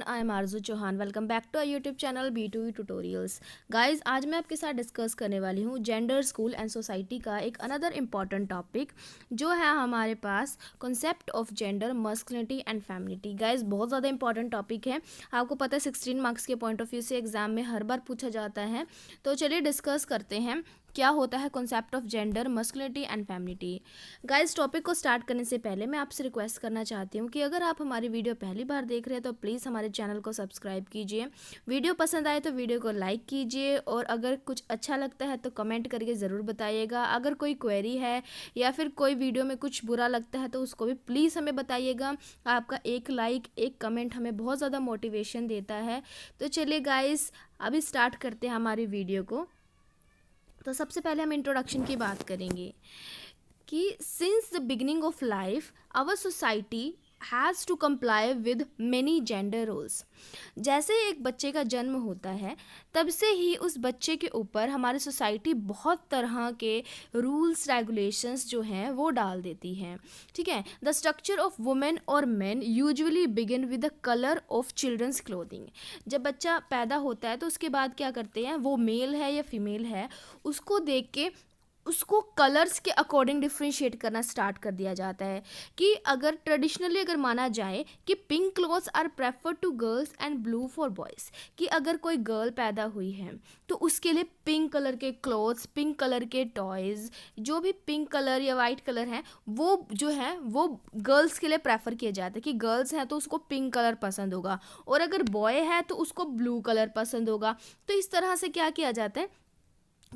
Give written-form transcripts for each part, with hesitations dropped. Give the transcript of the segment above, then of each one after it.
I am Arzoo Chauhan. Welcome back to our YouTube channel B2E tutorials. Guys, आज मैं आपके साथ डिस्कस करने वाली हूँ जेंडर, स्कूल एंड सोसाइटी का एक अनदर इम्पॉर्टेंट टॉपिक जो है हमारे पास concept of gender, masculinity and femininity. Guys, बहुत ज़्यादा इंपॉर्टेंट टॉपिक है। आपको पता है 16 मार्क्स के पॉइंट ऑफ व्यू से एग्जाम में हर बार पूछा जाता है। तो चलिए डिस्कस करते हैं क्या होता है concept of gender, masculinity and femininity. Guys, topic को स्टार्ट करने से पहले मैं आपसे रिक्वेस्ट करना चाहती हूँ कि अगर आप हमारी वीडियो पहली बार देख रहे हैं तो प्लीज़ हमारे चैनल को सब्सक्राइब कीजिए। वीडियो पसंद आए तो वीडियो को लाइक कीजिए और अगर कुछ अच्छा लगता है तो कमेंट करके ज़रूर बताइएगा। अगर कोई क्वेरी है या फिर कोई वीडियो में कुछ बुरा लगता है तो उसको भी प्लीज़ हमें बताइएगा। आपका एक लाइक, एक कमेंट हमें बहुत ज़्यादा मोटिवेशन देता है। तो चलिए गाइस, अभी स्टार्ट करते हैं हमारी वीडियो को। तो सबसे पहले हम इंट्रोडक्शन की बात करेंगे कि since the beginning of life our society has to comply with many gender roles. जैसे एक बच्चे का जन्म होता है तब से ही उस बच्चे के ऊपर हमारी सोसाइटी बहुत तरह के रूल्स रेगुलेशंस जो हैं वो डाल देती हैं। ठीक है, द स्ट्रक्चर ऑफ वुमेन और men usually begin with the colour of children's clothing. जब बच्चा पैदा होता है तो उसके बाद क्या करते हैं, वो मेल है या फीमेल है, उसको देख के उसको कलर्स के अकॉर्डिंग डिफ्रेंशिएट करना स्टार्ट कर दिया जाता है। कि अगर ट्रेडिशनली अगर माना जाए कि pink clothes are preferred to girls and blue for boys, कि अगर कोई गर्ल पैदा हुई है तो उसके लिए पिंक कलर के क्लॉथ्स, पिंक कलर के टॉयज़, जो भी पिंक कलर या वाइट कलर हैं वो जो है वो गर्ल्स के लिए प्रेफर किया जाता है। कि गर्ल्स हैं तो उसको पिंक कलर पसंद होगा और अगर बॉय है तो उसको ब्लू कलर पसंद होगा। तो इस तरह से क्या किया जाता है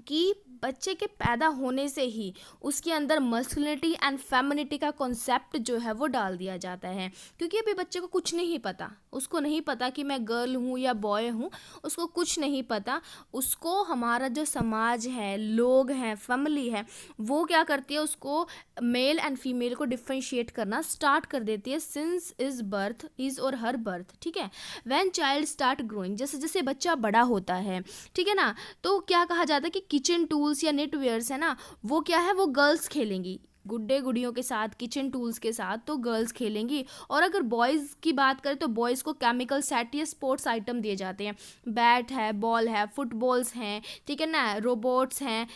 कि बच्चे के पैदा होने से ही उसके अंदर मस्कुलिनिटी एंड फेमिनिटी का कॉन्सेप्ट जो है वो डाल दिया जाता है। क्योंकि अभी बच्चे को कुछ नहीं पता, उसको नहीं पता कि मैं गर्ल हूँ या बॉय हूँ, उसको कुछ नहीं पता। उसको हमारा जो समाज है, लोग हैं, फैमिली है, वो क्या करती है, उसको मेल एंड फीमेल को डिफ्रेंशिएट करना स्टार्ट कर देती है सिंस इज बर्थ, इज और हर बर्थ। ठीक है, व्हेन चाइल्ड स्टार्ट ग्रोइंग, जैसे जैसे बच्चा बड़ा होता है, ठीक है ना, तो क्या कहा जाता है कि किचन टूल्स या नेटवेयर्स है ना, वो क्या है, वो गर्ल्स खेलेंगी। गुड्डे गुड़ियों के साथ, किचन टूल्स के साथ तो गर्ल्स खेलेंगी। और अगर बॉयज़ की बात करें तो बॉयज़ को केमिकल सेट या स्पोर्ट्स आइटम दिए जाते हैं। बैट है, बॉल है, फुटबॉल्स हैं, ठीक है ना, रोबोट्स हैं,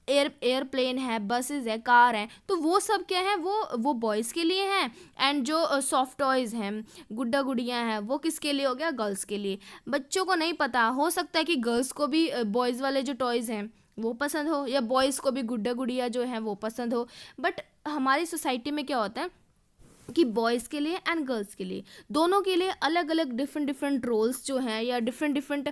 एयरप्लेन है, बसेस है, कार है, तो वो सब क्या है, वो बॉयज़ के लिए हैं। एंड जो सॉफ्ट टॉयज़ हैं, गुड्डा गुड़ियाँ हैं, वो किसके लिए हो गया, गर्ल्स के लिए। बच्चों को नहीं पता, हो सकता है कि गर्ल्स को भी बॉयज़ वाले जो टॉयज़ हैं वो पसंद हो या बॉयज़ को भी गुड्डा गुड़िया जो हैं वो पसंद हो। बट हमारी सोसाइटी में क्या होता है कि बॉयज़ के लिए एंड गर्ल्स के लिए, दोनों के लिए अलग अलग डिफरेंट डिफरेंट रोल्स जो हैं या डिफरेंट डिफरेंट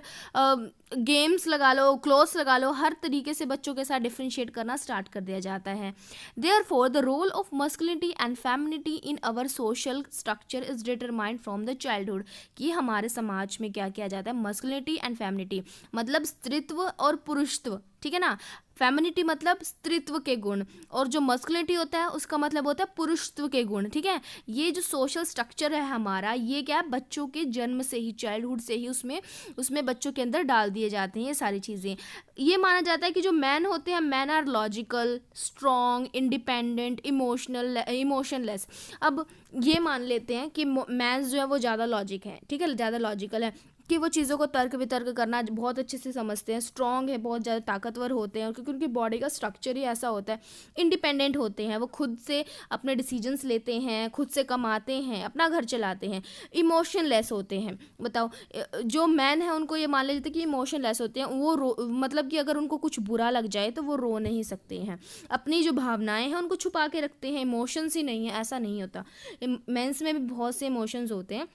गेम्स लगा लो, क्लोथ्स लगा लो, हर तरीके से बच्चों के साथ डिफ्रेंशिएट करना स्टार्ट कर दिया जाता है। Therefore the role of masculinity and femininity in our social structure is determined from the childhood. कि हमारे समाज में क्या किया जाता है, मस्कुलिनिटी एंड फेमिनिटी मतलब स्त्रीत्व और पुरुषत्व, ठीक है ना। फेमिनिटी मतलब स्त्रीत्व के गुण और जो मस्कुलिनिटी होता है उसका मतलब होता है पुरुषत्व के गुण। ठीक है, ये जो सोशल स्ट्रक्चर है हमारा, ये क्या है, बच्चों के जन्म से ही, चाइल्डहुड से ही उसमें बच्चों के अंदर डाल दिए जाते हैं ये सारी चीज़ें। ये माना जाता है कि जो मैन होते हैं, man are logical, strong, independent, emotionless. अब ये मान लेते हैं कि मैन जो है वो ज़्यादा लॉजिक है, ठीक है, ज़्यादा लॉजिकल है, कि वो चीज़ों को तर्क वितर्क करना बहुत अच्छे से समझते हैं, स्ट्रॉन्ग है, बहुत ज़्यादा ताकतवर होते हैं, और क्योंकि उनकी बॉडी का स्ट्रक्चर ही ऐसा होता है। इंडिपेंडेंट होते हैं, वो खुद से अपने डिसीजंस लेते हैं, खुद से कमाते हैं, अपना घर चलाते हैं। इमोशनलेस होते हैं। बताओ, जो मैन है उनको ये मान लेते हैं कि इमोशनलेस होते हैं, वो मतलब कि अगर उनको कुछ बुरा लग जाए तो वो रो नहीं सकते हैं, अपनी जो भावनाएं हैं उनको छुपा के रखते हैं, इमोशंस ही नहीं है, ऐसा नहीं होता। मेंस में भी बहुत से इमोशंस होते हैं,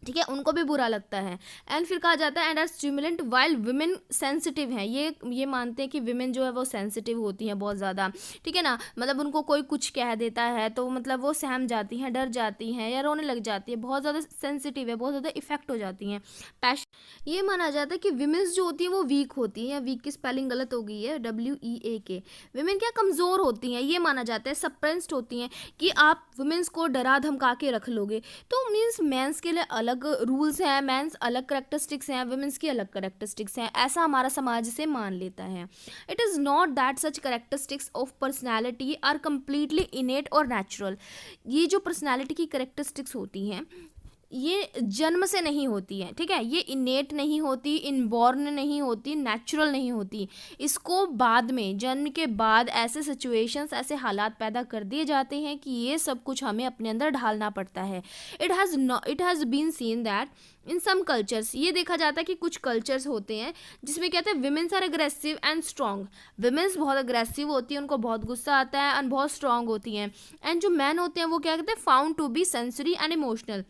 ठीक है, उनको भी बुरा लगता है। एंड फिर कहा जाता है and are stimulant while women sensitive हैं। ये मानते हैं कि विमेन जो है वो सेंसिटिव होती हैं बहुत ज़्यादा, ठीक है ना, मतलब उनको कोई कुछ कह देता है तो मतलब वो सहम जाती हैं, डर जाती हैं या रोने लग जाती है, बहुत ज़्यादा सेंसिटिव है, बहुत ज़्यादा इफेक्ट हो जाती हैं। पैशन, ये माना जाता है कि विमेंस जो होती है वो वीक होती हैं, या वीक की स्पेलिंग गलत हो गई है, WEAK। विमेन क्या कमज़ोर होती हैं, ये माना जाता है। सप्रेंस्ड होती हैं, कि आप वुमेंस को डरा धमका के रख लोगे। तो मीन्स मेंस के लिए अलग रूल्स हैं, मेंस अलग करेक्टरिस्टिक्स हैं, वुमेन्स की अलग करेक्टरिस्टिक्स हैं, ऐसा हमारा समाज से मान लेता है। It is not that such characteristics of personality are completely innate और नेचुरल। ये जो पर्सनैलिटी की करेक्टरिस्टिक्स होती हैं ये जन्म से नहीं होती है, ठीक है, ये इनेट नहीं होती, इनबॉर्न नहीं होती, नेचुरल नहीं होती। इसको बाद में, जन्म के बाद ऐसे सिचुएशंस, ऐसे हालात पैदा कर दिए जाते हैं कि ये सब कुछ हमें अपने अंदर ढालना पड़ता है। It has been seen that in some cultures, ये देखा जाता है कि कुछ कल्चर्स होते हैं जिसमें कहते हैं womens are aggressive and strong. Womens बहुत अग्रेसिव होती हैं, उनको बहुत गुस्सा आता है, एंड बहुत स्ट्रॉन्ग होती हैं। एंड जो मैन होते हैं वो क्या कहते हैं, found to be sensory and emotional.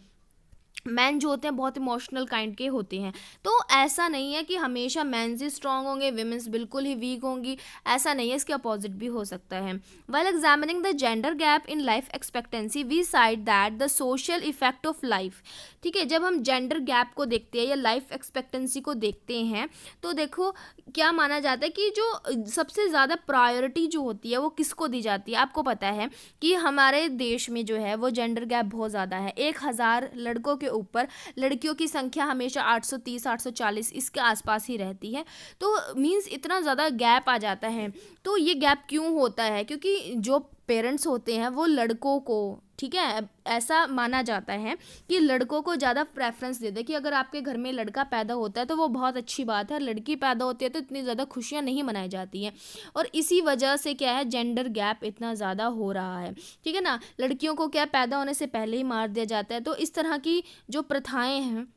Man जो होते हैं बहुत इमोशनल काइंड के होते हैं। तो ऐसा नहीं है कि हमेशा मैंस ही स्ट्रांग होंगे, विमेंस बिल्कुल ही वीक होंगी, ऐसा नहीं है, इसके अपोजिट भी हो सकता है। While examining the gender gap in life expectancy we side that the social effect of life, ठीक है, जब हम जेंडर गैप को देखते हैं या लाइफ एक्सपेक्टेंसी को देखते हैं तो देखो क्या माना जाता है कि जो सबसे ज़्यादा प्रायोरिटी जो होती है वो किसको दी जाती है। आपको पता है कि हमारे देश में जो है वो जेंडर गैप बहुत ज़्यादा है। 1000 लड़कों के ऊपर लड़कियों की संख्या हमेशा 830 840 इसके आसपास ही रहती है। तो मीन्स इतना ज़्यादा गैप आ जाता है। तो ये गैप क्यों होता है, क्योंकि जो पेरेंट्स होते हैं वो लड़कों को, ठीक है, ऐसा माना जाता है कि लड़कों को ज़्यादा प्रेफरेंस दे दे कि अगर आपके घर में लड़का पैदा होता है तो वो बहुत अच्छी बात है, लड़की पैदा होती है तो इतनी ज़्यादा खुशियाँ नहीं मनाई जाती हैं। और इसी वजह से क्या है, जेंडर गैप इतना ज़्यादा हो रहा है, ठीक है ना। लड़कियों को क्या पैदा होने से पहले ही मार दिया जाता है। तो इस तरह की जो प्रथाएँ हैं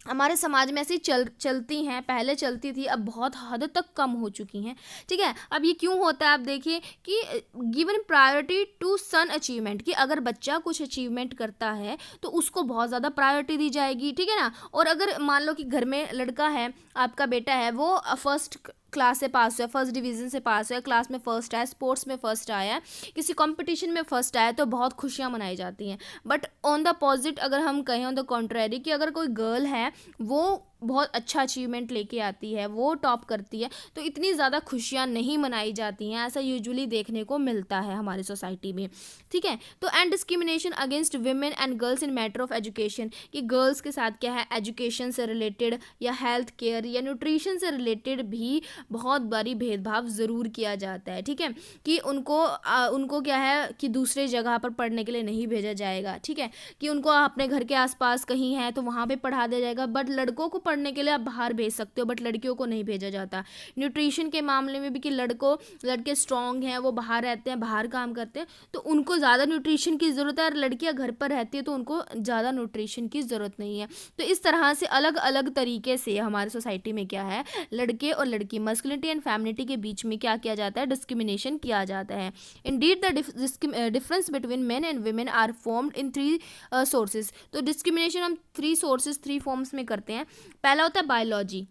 हमारे समाज में ऐसी चलती हैं, पहले चलती थी, अब बहुत हद तक कम हो चुकी हैं, ठीक है। अब ये क्यों होता है, आप देखिए कि given priority to son achievement, कि अगर बच्चा कुछ अचीवमेंट करता है तो उसको बहुत ज़्यादा प्रायोरिटी दी जाएगी, ठीक है ना। और अगर मान लो कि घर में लड़का है, आपका बेटा है, वो फर्स्ट क्लास से पास हुआ, फर्स्ट डिवीज़न से पास हुआ, क्लास में फ़र्स्ट आया, स्पोर्ट्स में फ़र्स्ट आया, किसी कंपटीशन में फ़र्स्ट आया, तो बहुत खुशियाँ मनाई जाती हैं। बट ऑन द अपोजिट अगर हम कहें, ऑन द कॉन्ट्रेरी, कि अगर कोई गर्ल है वो बहुत अच्छा अचीवमेंट लेके आती है, वो टॉप करती है, तो इतनी ज़्यादा खुशियाँ नहीं मनाई जाती हैं। ऐसा यूजुअली देखने को मिलता है हमारी सोसाइटी में, ठीक है। तो and discrimination against women and girls in matter of education, कि गर्ल्स के साथ क्या है, एजुकेशन से रिलेटेड या हेल्थ केयर या न्यूट्रिशन से रिलेटेड भी बहुत बारी भेदभाव ज़रूर किया जाता है, ठीक है, कि उनको क्या है कि दूसरे जगह पर पढ़ने के लिए नहीं भेजा जाएगा, ठीक है, कि उनको अपने घर के आसपास कहीं है तो वहाँ पे पढ़ा दिया जाएगा। बट लड़कों को पढ़ने के लिए आप बाहर भेज सकते हो, बट लड़कियों को नहीं भेजा जाता। न्यूट्रिशन के मामले में भी कि लड़के स्ट्रॉन्ग हैं, वो बाहर रहते हैं, बाहर काम करते हैं, तो उनको ज़्यादा न्यूट्रिशन की ज़रूरत है, और लड़कियाँ घर पर रहती है तो उनको ज़्यादा न्यूट्रिशन की ज़रूरत नहीं है। तो इस तरह से अलग अलग तरीके से हमारी सोसाइटी में क्या है, लड़के और लड़की, मस्कुलिनिटी एंड फेमिनिटी के बीच में क्या किया जाता है, डिस्क्रिमिनेशन किया जाता है। Indeed the difference between men and women are formed in 3 sources. तो डिस्क्रिमिनेशन हम 3 फॉर्म्स में करते हैं। पहला होता है बायोलॉजी,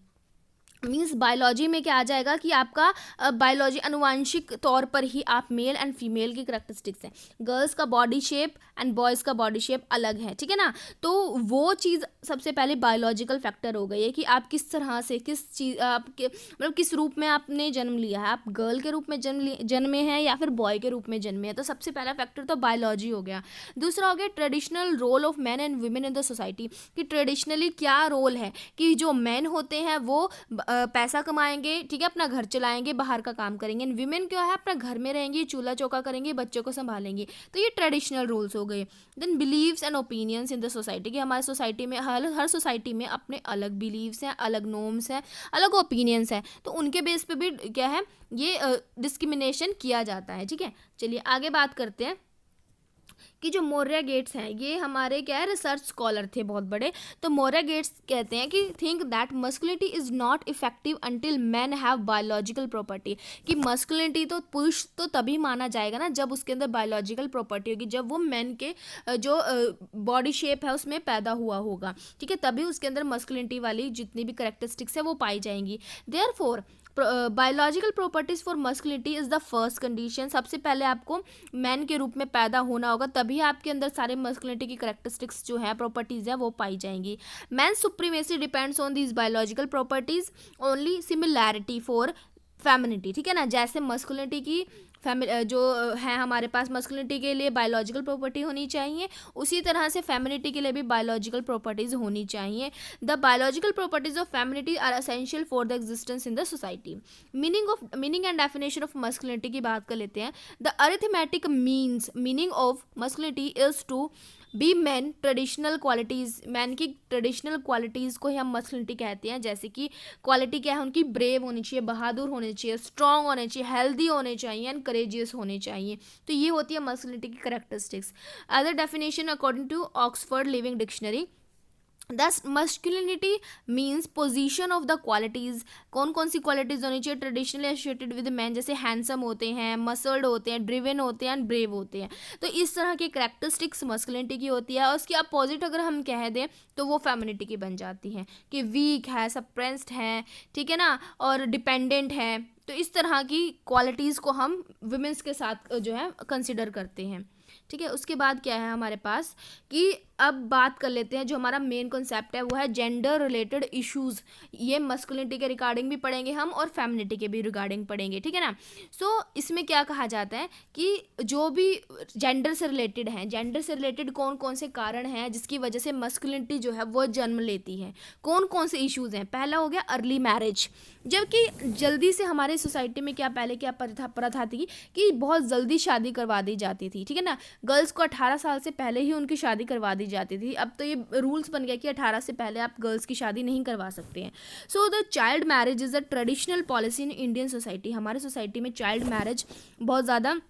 मीन्स बायोलॉजी में क्या आ जाएगा कि आपका बायोलॉजी अनुवांशिक तौर पर ही आप मेल एंड फीमेल की करैक्टरिस्टिक्स हैं। गर्ल्स का बॉडी शेप एंड बॉयज़ का बॉडी शेप अलग है, ठीक है ना। तो वो चीज़ सबसे पहले बायोलॉजिकल फैक्टर हो गई है कि आप किस तरह से, किस चीज़ आपके मतलब किस रूप में आपने जन्म लिया है, आप गर्ल के रूप में जन्मे हैं या फिर बॉय के रूप में जन्मे हैं। तो सबसे पहला फैक्टर तो बायोलॉजी हो गया। दूसरा हो गया traditional role of man and women in the society, कि ट्रेडिशनली क्या रोल है, कि जो मैन होते हैं वो पैसा कमाएंगे, ठीक है, अपना घर चलाएंगे, बाहर का काम करेंगे। विमेन क्या है, अपना घर में रहेंगी, चूल्हा चौका करेंगी, बच्चों को संभालेंगी। तो ये ट्रेडिशनल रूल्स हो गए। Then believes and opinions in the society, कि हमारी सोसाइटी में हर सोसाइटी में अपने अलग बिलीव्स हैं, अलग नॉर्म्स हैं, अलग ओपिनियंस हैं, तो उनके बेस पे भी क्या है, ये डिस्क्रिमिनेशन किया जाता है, ठीक है। चलिए आगे बात करते हैं कि जो मौर्य गेट्स हैं, ये हमारे क्या है, रिसर्च स्कॉलर थे बहुत बड़े। तो मौर्य गेट्स कहते हैं कि think that masculinity is not effective until man have biological property, कि मस्कुलिनिटी तो पुरुष तो तभी माना जाएगा ना जब उसके अंदर बायोलॉजिकल प्रॉपर्टी होगी, जब वो मैन के जो बॉडी शेप है उसमें पैदा हुआ होगा, ठीक है, तभी उसके अंदर मस्कुलिनिटी वाली जितनी भी करेक्टरिस्टिक्स है वो पाई जाएंगी। Therefore biological properties for masculinity is the first condition. सबसे पहले आपको मैन के रूप में पैदा होना होगा, तभी आपके अंदर सारे मस्कुलिनिटी की करेक्टरिस्टिक्स जो है, प्रॉपर्टीज़ है, वो पाई जाएंगी। Man supremacy depends on these biological properties, only similarity for femininity, ठीक है ना। जैसे मस्कुलिनिटी की जो है हमारे पास, मस्कुलिनिटी के लिए बायोलॉजिकल प्रॉपर्टी होनी चाहिए, उसी तरह से फेमिनिटी के लिए भी बायोलॉजिकल प्रॉपर्टीज़ होनी चाहिए। The biological properties of femininity are essential for the existence in the society. Meaning and definition of masculinity की बात कर लेते हैं। The arithmetic meaning of masculinity is to be man traditional qualities, man की traditional qualities को ही हम masculinity कहते हैं। जैसे कि क्वालिटी क्या है उनकी, ब्रेव होनी चाहिए, बहादुर होने चाहिए, स्ट्रांग होने चाहिए, हेल्दी होने चाहिए एंड करेजियस होने चाहिए। तो ये होती है मस्कुलिनिटी की characteristics. Other definition according to Oxford living dictionary, thus masculinity means position of the qualities. कौन कौन सी क्वालिटीज़ होनी चाहिए ट्रेडिशनली एसोसिएटेड विद मैन, जैसे हैंडसम होते हैं, मसल्ड होते हैं, ड्रिवन होते हैं एंड ब्रेव होते हैं। तो इस तरह की करेक्टरिस्टिक्स मस्कुलिनिटी की होती है। और उसकी अपोजिट अगर हम कह दें तो वो फेमिनिटी की बन जाती हैं कि वीक है, सप्रेस्ड है, ठीक है ना, और डिपेंडेंट है। तो इस तरह की क्वालिटीज़ को हम वुमेन्स के साथ जो है कंसिडर करते हैं। ठीक है, उसके बाद क्या है हमारे पास कि अब बात कर लेते हैं जो हमारा मेन कॉन्सेप्ट है वो है जेंडर रिलेटेड इश्यूज। ये मस्कुलिनिटी के रिगार्डिंग भी पढ़ेंगे हम और फेमिनिटी के भी रिगार्डिंग पढ़ेंगे, ठीक है ना। सो इसमें क्या कहा जाता है कि जो भी जेंडर से रिलेटेड हैं, जेंडर से रिलेटेड कौन कौन से कारण हैं जिसकी वजह से मस्कुलिनिटी जो है वो जन्म लेती है, कौन कौन से इश्यूज हैं। पहला हो गया अर्ली मैरिज, जबकि जल्दी से हमारे सोसाइटी में क्या पहले क्या प्रथा थी कि बहुत जल्दी शादी करवा दी जाती थी, ठीक है ना। गर्ल्स को 18 साल से पहले ही उनकी शादी करवा दी जाती थी। अब तो ये रूल्स बन गया कि 18 से पहले आप गर्ल्स की शादी नहीं करवा सकते हैं। So the child marriage is a traditional policy in Indian society. हमारे सोसाइटी में चाइल्ड मैरिज बहुत ज़्यादा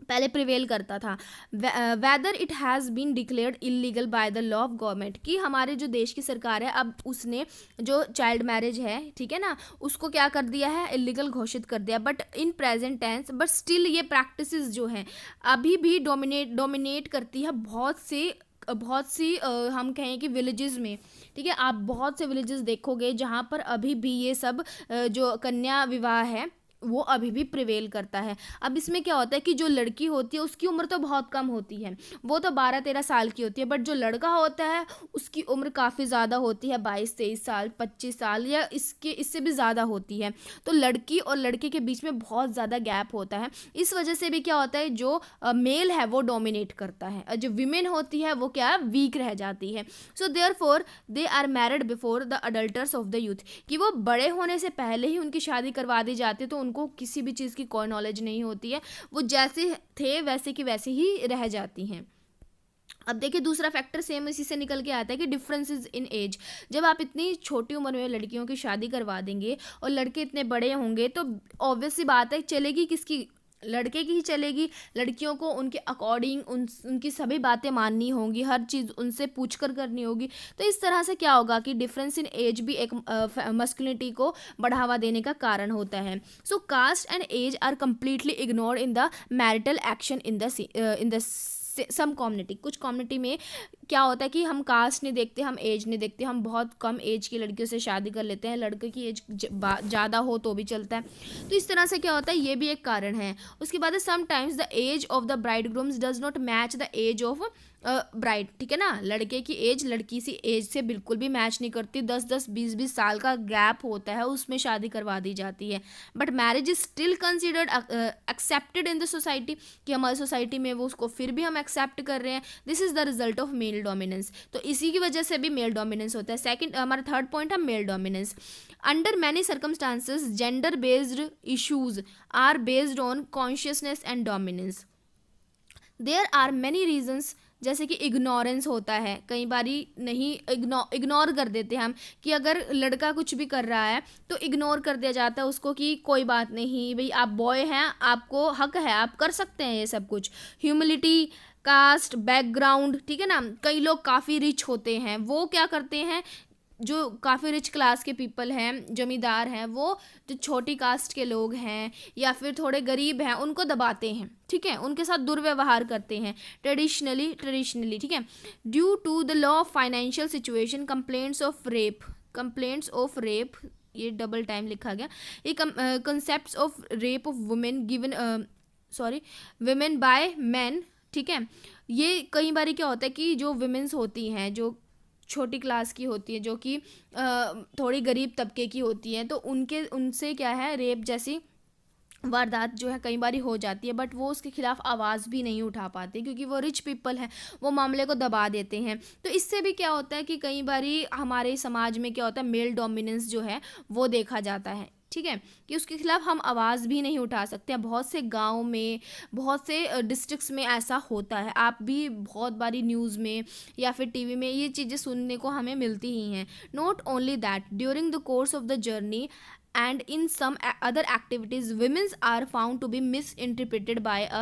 पहले प्रिवेल करता था। Whether it has been declared illegal by the law of government, कि हमारे जो देश की सरकार है अब उसने जो चाइल्ड मैरिज है, ठीक है ना, उसको क्या कर दिया है, इलीगल घोषित कर दिया। But in present tense, but still ये प्रैक्टिसेस जो हैं अभी भी डोमिनेट करती है बहुत सी हम कहें कि विलेजेस में, ठीक है। आप बहुत से विलेजेस देखोगे जहाँ पर अभी भी ये सब जो कन्या विवाह है वो अभी भी प्रिवेल करता है। अब इसमें क्या होता है कि जो लड़की होती है उसकी उम्र तो बहुत कम होती है, वो तो 12-13 साल की होती है, बट जो लड़का होता है उसकी उम्र काफ़ी ज़्यादा होती है, 22-23 साल, 25 साल या इससे भी ज़्यादा होती है। तो लड़की और लड़के के बीच में बहुत ज़्यादा गैप होता है। इस वजह से भी क्या होता है, जो मेल है वो डोमिनेट करता है और जो वीमेन होती है वो क्या है, वीक रह जाती है। So therefore they are married before the adulthood of the youth, कि वो बड़े होने से पहले ही उनकी शादी करवा दी जाती है। तो को किसी भी चीज़ की कोई नॉलेज नहीं होती है, वो जैसे थे वैसे की वैसे ही रह जाती हैं। अब देखिए दूसरा फैक्टर सेम इसी से निकल के आता है कि डिफरेंसेस इन एज। जब आप इतनी छोटी उम्र में लड़कियों की शादी करवा देंगे और लड़के इतने बड़े होंगे तो ऑब्वियस सी बात है चलेगी किसकी, लड़के की ही चलेगी। लड़कियों को उनके अकॉर्डिंग उनकी सभी बातें माननी होंगी, हर चीज़ उनसे पूछ कर करनी होगी। तो इस तरह से क्या होगा कि डिफरेंस इन एज भी एक मस्कुलिनिटी को बढ़ावा देने का कारण होता है। So caste and age are completely ignored in the marital action in the some community. कुछ कम्युनिटी में क्या होता है कि हम कास्ट नहीं देखते, हम एज नहीं देखते, हम बहुत कम एज की लड़कियों से शादी कर लेते हैं, लड़के की एज ज़्यादा हो तो भी चलता है। तो इस तरह से क्या होता है, ये भी एक कारण है। उसके बाद sometimes the age of the bride grooms does not match the age of bride, ठीक है ना। लड़के की एज लड़की सी एज से बिल्कुल भी मैच नहीं करती, 10-10 20-20 साल का गैप होता है, उसमें शादी करवा दी जाती है। But marriage is still considered accepted in the society, कि हमारी सोसाइटी में वो उसको फिर भी हम एक्सेप्ट कर रहे हैं। This is the result of male dominance. तो इसी की वजह से भी मेल डोमिनेंस होता है। सेकंड हमारा थर्ड पॉइंट है male dominance. Under many circumstances gender based issues are based on consciousness and dominance. There are many reasons, जैसे कि इग्नोरेंस होता है, कई बारी नहीं इग्नोर कर देते हैं हम, कि अगर लड़का कुछ भी कर रहा है तो इग्नोर कर दिया जाता है उसको कि कोई बात नहीं भाई, आप बॉय हैं, आपको हक है, आप कर सकते हैं ये सब कुछ। ह्यूमिलिटी, कास्ट, बैकग्राउंड, ठीक है ना। कई लोग काफ़ी रिच होते हैं, वो क्या करते हैं, जो काफ़ी रिच क्लास के पीपल हैं, जमींदार हैं, वो जो छोटी कास्ट के लोग हैं या फिर थोड़े गरीब हैं उनको दबाते हैं, ठीक है, उनके साथ दुर्व्यवहार करते हैं ट्रेडिशनली, ठीक है। Due to the law of financial situation complaints of rape, ये डबल टाइम लिखा गया, ये concepts of rape of women by man, ठीक है। ये कई बार क्या होता है कि जो वुमेन्स होती हैं, जो छोटी क्लास की होती है, जो कि थोड़ी गरीब तबके की होती हैं, तो उनसे क्या है, रेप जैसी वारदात जो है कई बार हो जाती है, बट वो उसके खिलाफ आवाज़ भी नहीं उठा पाते क्योंकि वो रिच पीपल हैं, वो मामले को दबा देते हैं। तो इससे भी क्या होता है कि कई बार हमारे समाज में क्या होता है, मेल डोमिनेंस जो है वो देखा जाता है। ठीक है, कि उसके खिलाफ हम आवाज़ भी नहीं उठा सकते हैं। बहुत से गाँव में, बहुत से डिस्ट्रिक्ट्स में ऐसा होता है। आप भी बहुत बारी न्यूज़ में या फिर टीवी में ये चीज़ें सुनने को हमें मिलती ही हैं। Not only that, during the course of the journey and in some other activities women are found to be misinterpreted by a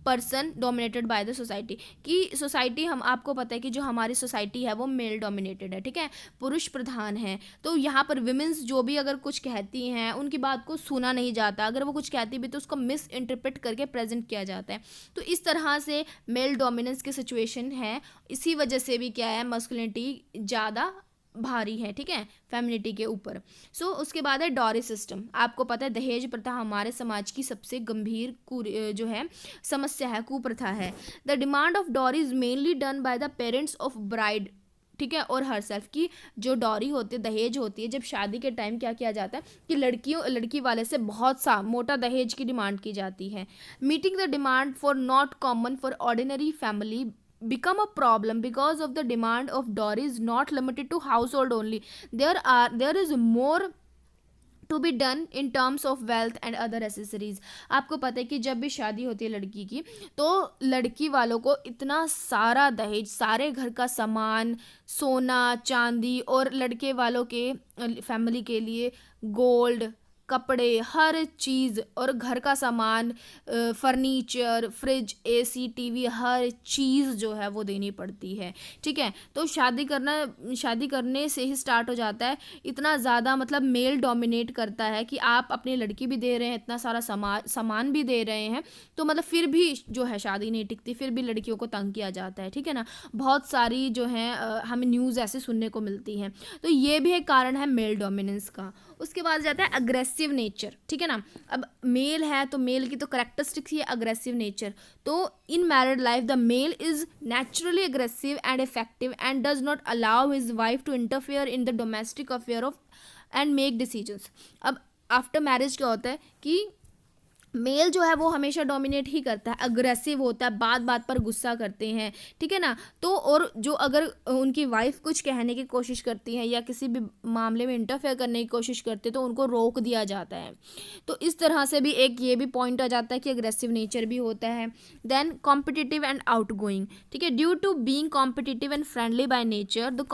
person dominated by the society। कि सोसाइटी, हम आपको पता है कि जो हमारी सोसाइटी है वो मेल डोमिनेटेड है, ठीक है, पुरुष प्रधान है। तो यहाँ पर विमेंस जो भी अगर कुछ कहती हैं उनकी बात को सुना नहीं जाता, अगर वो कुछ कहती भी तो उसको मिस इंटरप्रेट करके प्रेजेंट किया जाता है। तो इस तरह से मेल डोमिनेंस की सिचुएशन है। इसी वजह से भी क्या है, मस्कुलिनिटी ज़्यादा भारी है, ठीक है, फेमिनिटी के ऊपर। उसके बाद है डॉरी सिस्टम। आपको पता है दहेज प्रथा हमारे समाज की सबसे गंभीर जो है समस्या है, कुप्रथा है। The demand of dowry is mainly done by the parents of bride, ठीक है, और हर सेल्फ की जो डॉरी होती है, दहेज होती है, जब शादी के टाइम क्या किया जाता है कि लड़की वाले से बहुत सा मोटा दहेज की डिमांड की जाती है। Meeting the demand for not common for ordinary family become a problem because of the demand of dowry is not limited to household only. There is more to be done in terms of wealth and other accessories. आपको पता है कि जब भी शादी होती है लड़की की, तो लड़की वालों को इतना सारा दहेज, सारे घर का सामान, सोना चांदी, और लड़के वालों के फैमिली के लिए गोल्ड, कपड़े, हर चीज़, और घर का सामान, फर्नीचर, फ्रिज, एसी, टीवी, हर चीज़ जो है वो देनी पड़ती है, ठीक है। तो शादी करने से ही स्टार्ट हो जाता है। इतना ज़्यादा मतलब मेल डोमिनेट करता है कि आप अपनी लड़की भी दे रहे हैं, इतना सारा सामान भी दे रहे हैं, तो मतलब फिर भी जो है शादी नहीं टिकती, फिर भी लड़कियों को तंग किया जाता है, ठीक है ना। बहुत सारी जो है हमें न्यूज़ ऐसे सुनने को मिलती हैं। तो ये भी एक कारण है मेल डोमिनेंस का। उसके बाद जाता है अग्रेसिव नेचर, ठीक है ना। अब मेल है तो मेल की तो करेक्टरिस्टिक्स ही है अग्रेसिव नेचर। तो in married life the male is naturally aggressive and effective and does not allow his wife to interfere in the domestic affair of and make decisions. अब after marriage क्या होता है कि mail जो है वो हमेशा डोमिनेट ही करता है, अग्रेसिव होता है, बात बात पर गुस्सा करते हैं, ठीक है ना। तो और जो अगर उनकी वाइफ कुछ कहने की कोशिश करती है या किसी भी मामले में इंटरफेयर करने की कोशिश करते हैं तो उनको रोक दिया जाता है। तो इस तरह से भी एक ये भी पॉइंट आ जाता है कि अग्रेसिव नेचर भी होता है। देन कॉम्पिटिटिव एंड आउटगोइंग, ठीक है, due to being competitive and friendly by nature the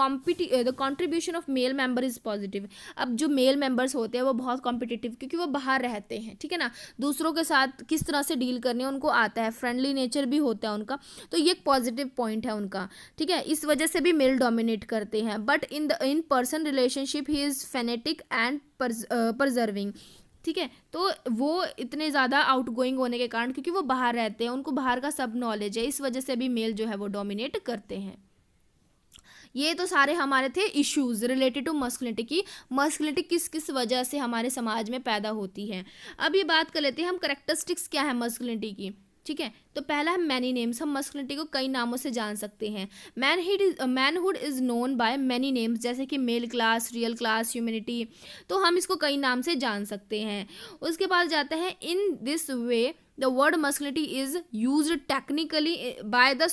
contribution of male member is positive. अब जो मेल मेंबर्स होते हैं वो बहुत कॉम्पिटिटिव, क्योंकि वो बाहर रहते हैं, ठीक है ना, दूसरों के साथ किस तरह से डील करने उनको आता है, फ्रेंडली नेचर भी होता है उनका। तो ये एक पॉजिटिव पॉइंट है उनका, ठीक है, इस वजह से भी मेल डोमिनेट करते हैं। But in person relationship he is fanatic and preserving, ठीक है। तो वो इतने ज़्यादा आउटगोइंग होने के कारण, क्योंकि वो बाहर रहते हैं, उनको बाहर का सब नॉलेज है, इस वजह से भी मेल जो है वो डोमिनेट करते हैं। ये तो सारे हमारे थे इश्यूज रिलेटेड टू मस्कुलिनिटी की मस्कुलिनिटी किस किस वजह से हमारे समाज में पैदा होती है। अब ये बात कर लेते हैं हम करेक्टरिस्टिक्स क्या है मस्कुलिनिटी की, ठीक है। तो पहला है मैनी नेम्स। हम मस्कुलिनिटी को कई नामों से जान सकते हैं। Manhood is known by many names, जैसे कि male class, real class, humanity. तो हम इसको कई नाम से जान सकते हैं। उसके बाद जाता है in this way the word masculinity is used technically by the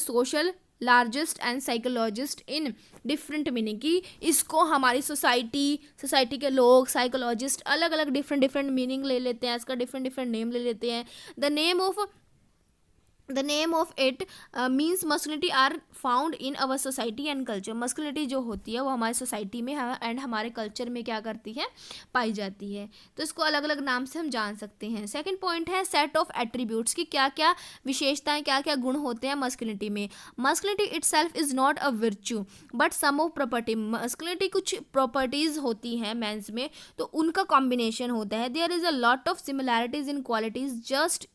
social largest and psychologist in different meaning, कि इसको हमारी सोसाइटी के लोग, साइकोलॉजिस्ट अलग अलग डिफरेंट मीनिंग ले लेते हैं, इसका डिफरेंट नेम ले लेते हैं। The name of it means masculinity are found in our society and culture. Masculinity जो होती है वो हमारी सोसाइटी में एंड हमारे कल्चर में क्या करती है, पाई जाती है। तो इसको अलग अलग नाम से हम जान सकते हैं। सेकंड पॉइंट है सेट ऑफ एट्रीब्यूट्स, की क्या क्या विशेषताएं, क्या क्या गुण होते हैं मस्कुलिनिटी में। Masculinity itself is not a virtue but some of property. Masculinity कुछ प्रॉपर्टीज होती हैं मेंस में, तो उनका कॉम्बिनेशन होता है। There is a lot of similarities in qualities just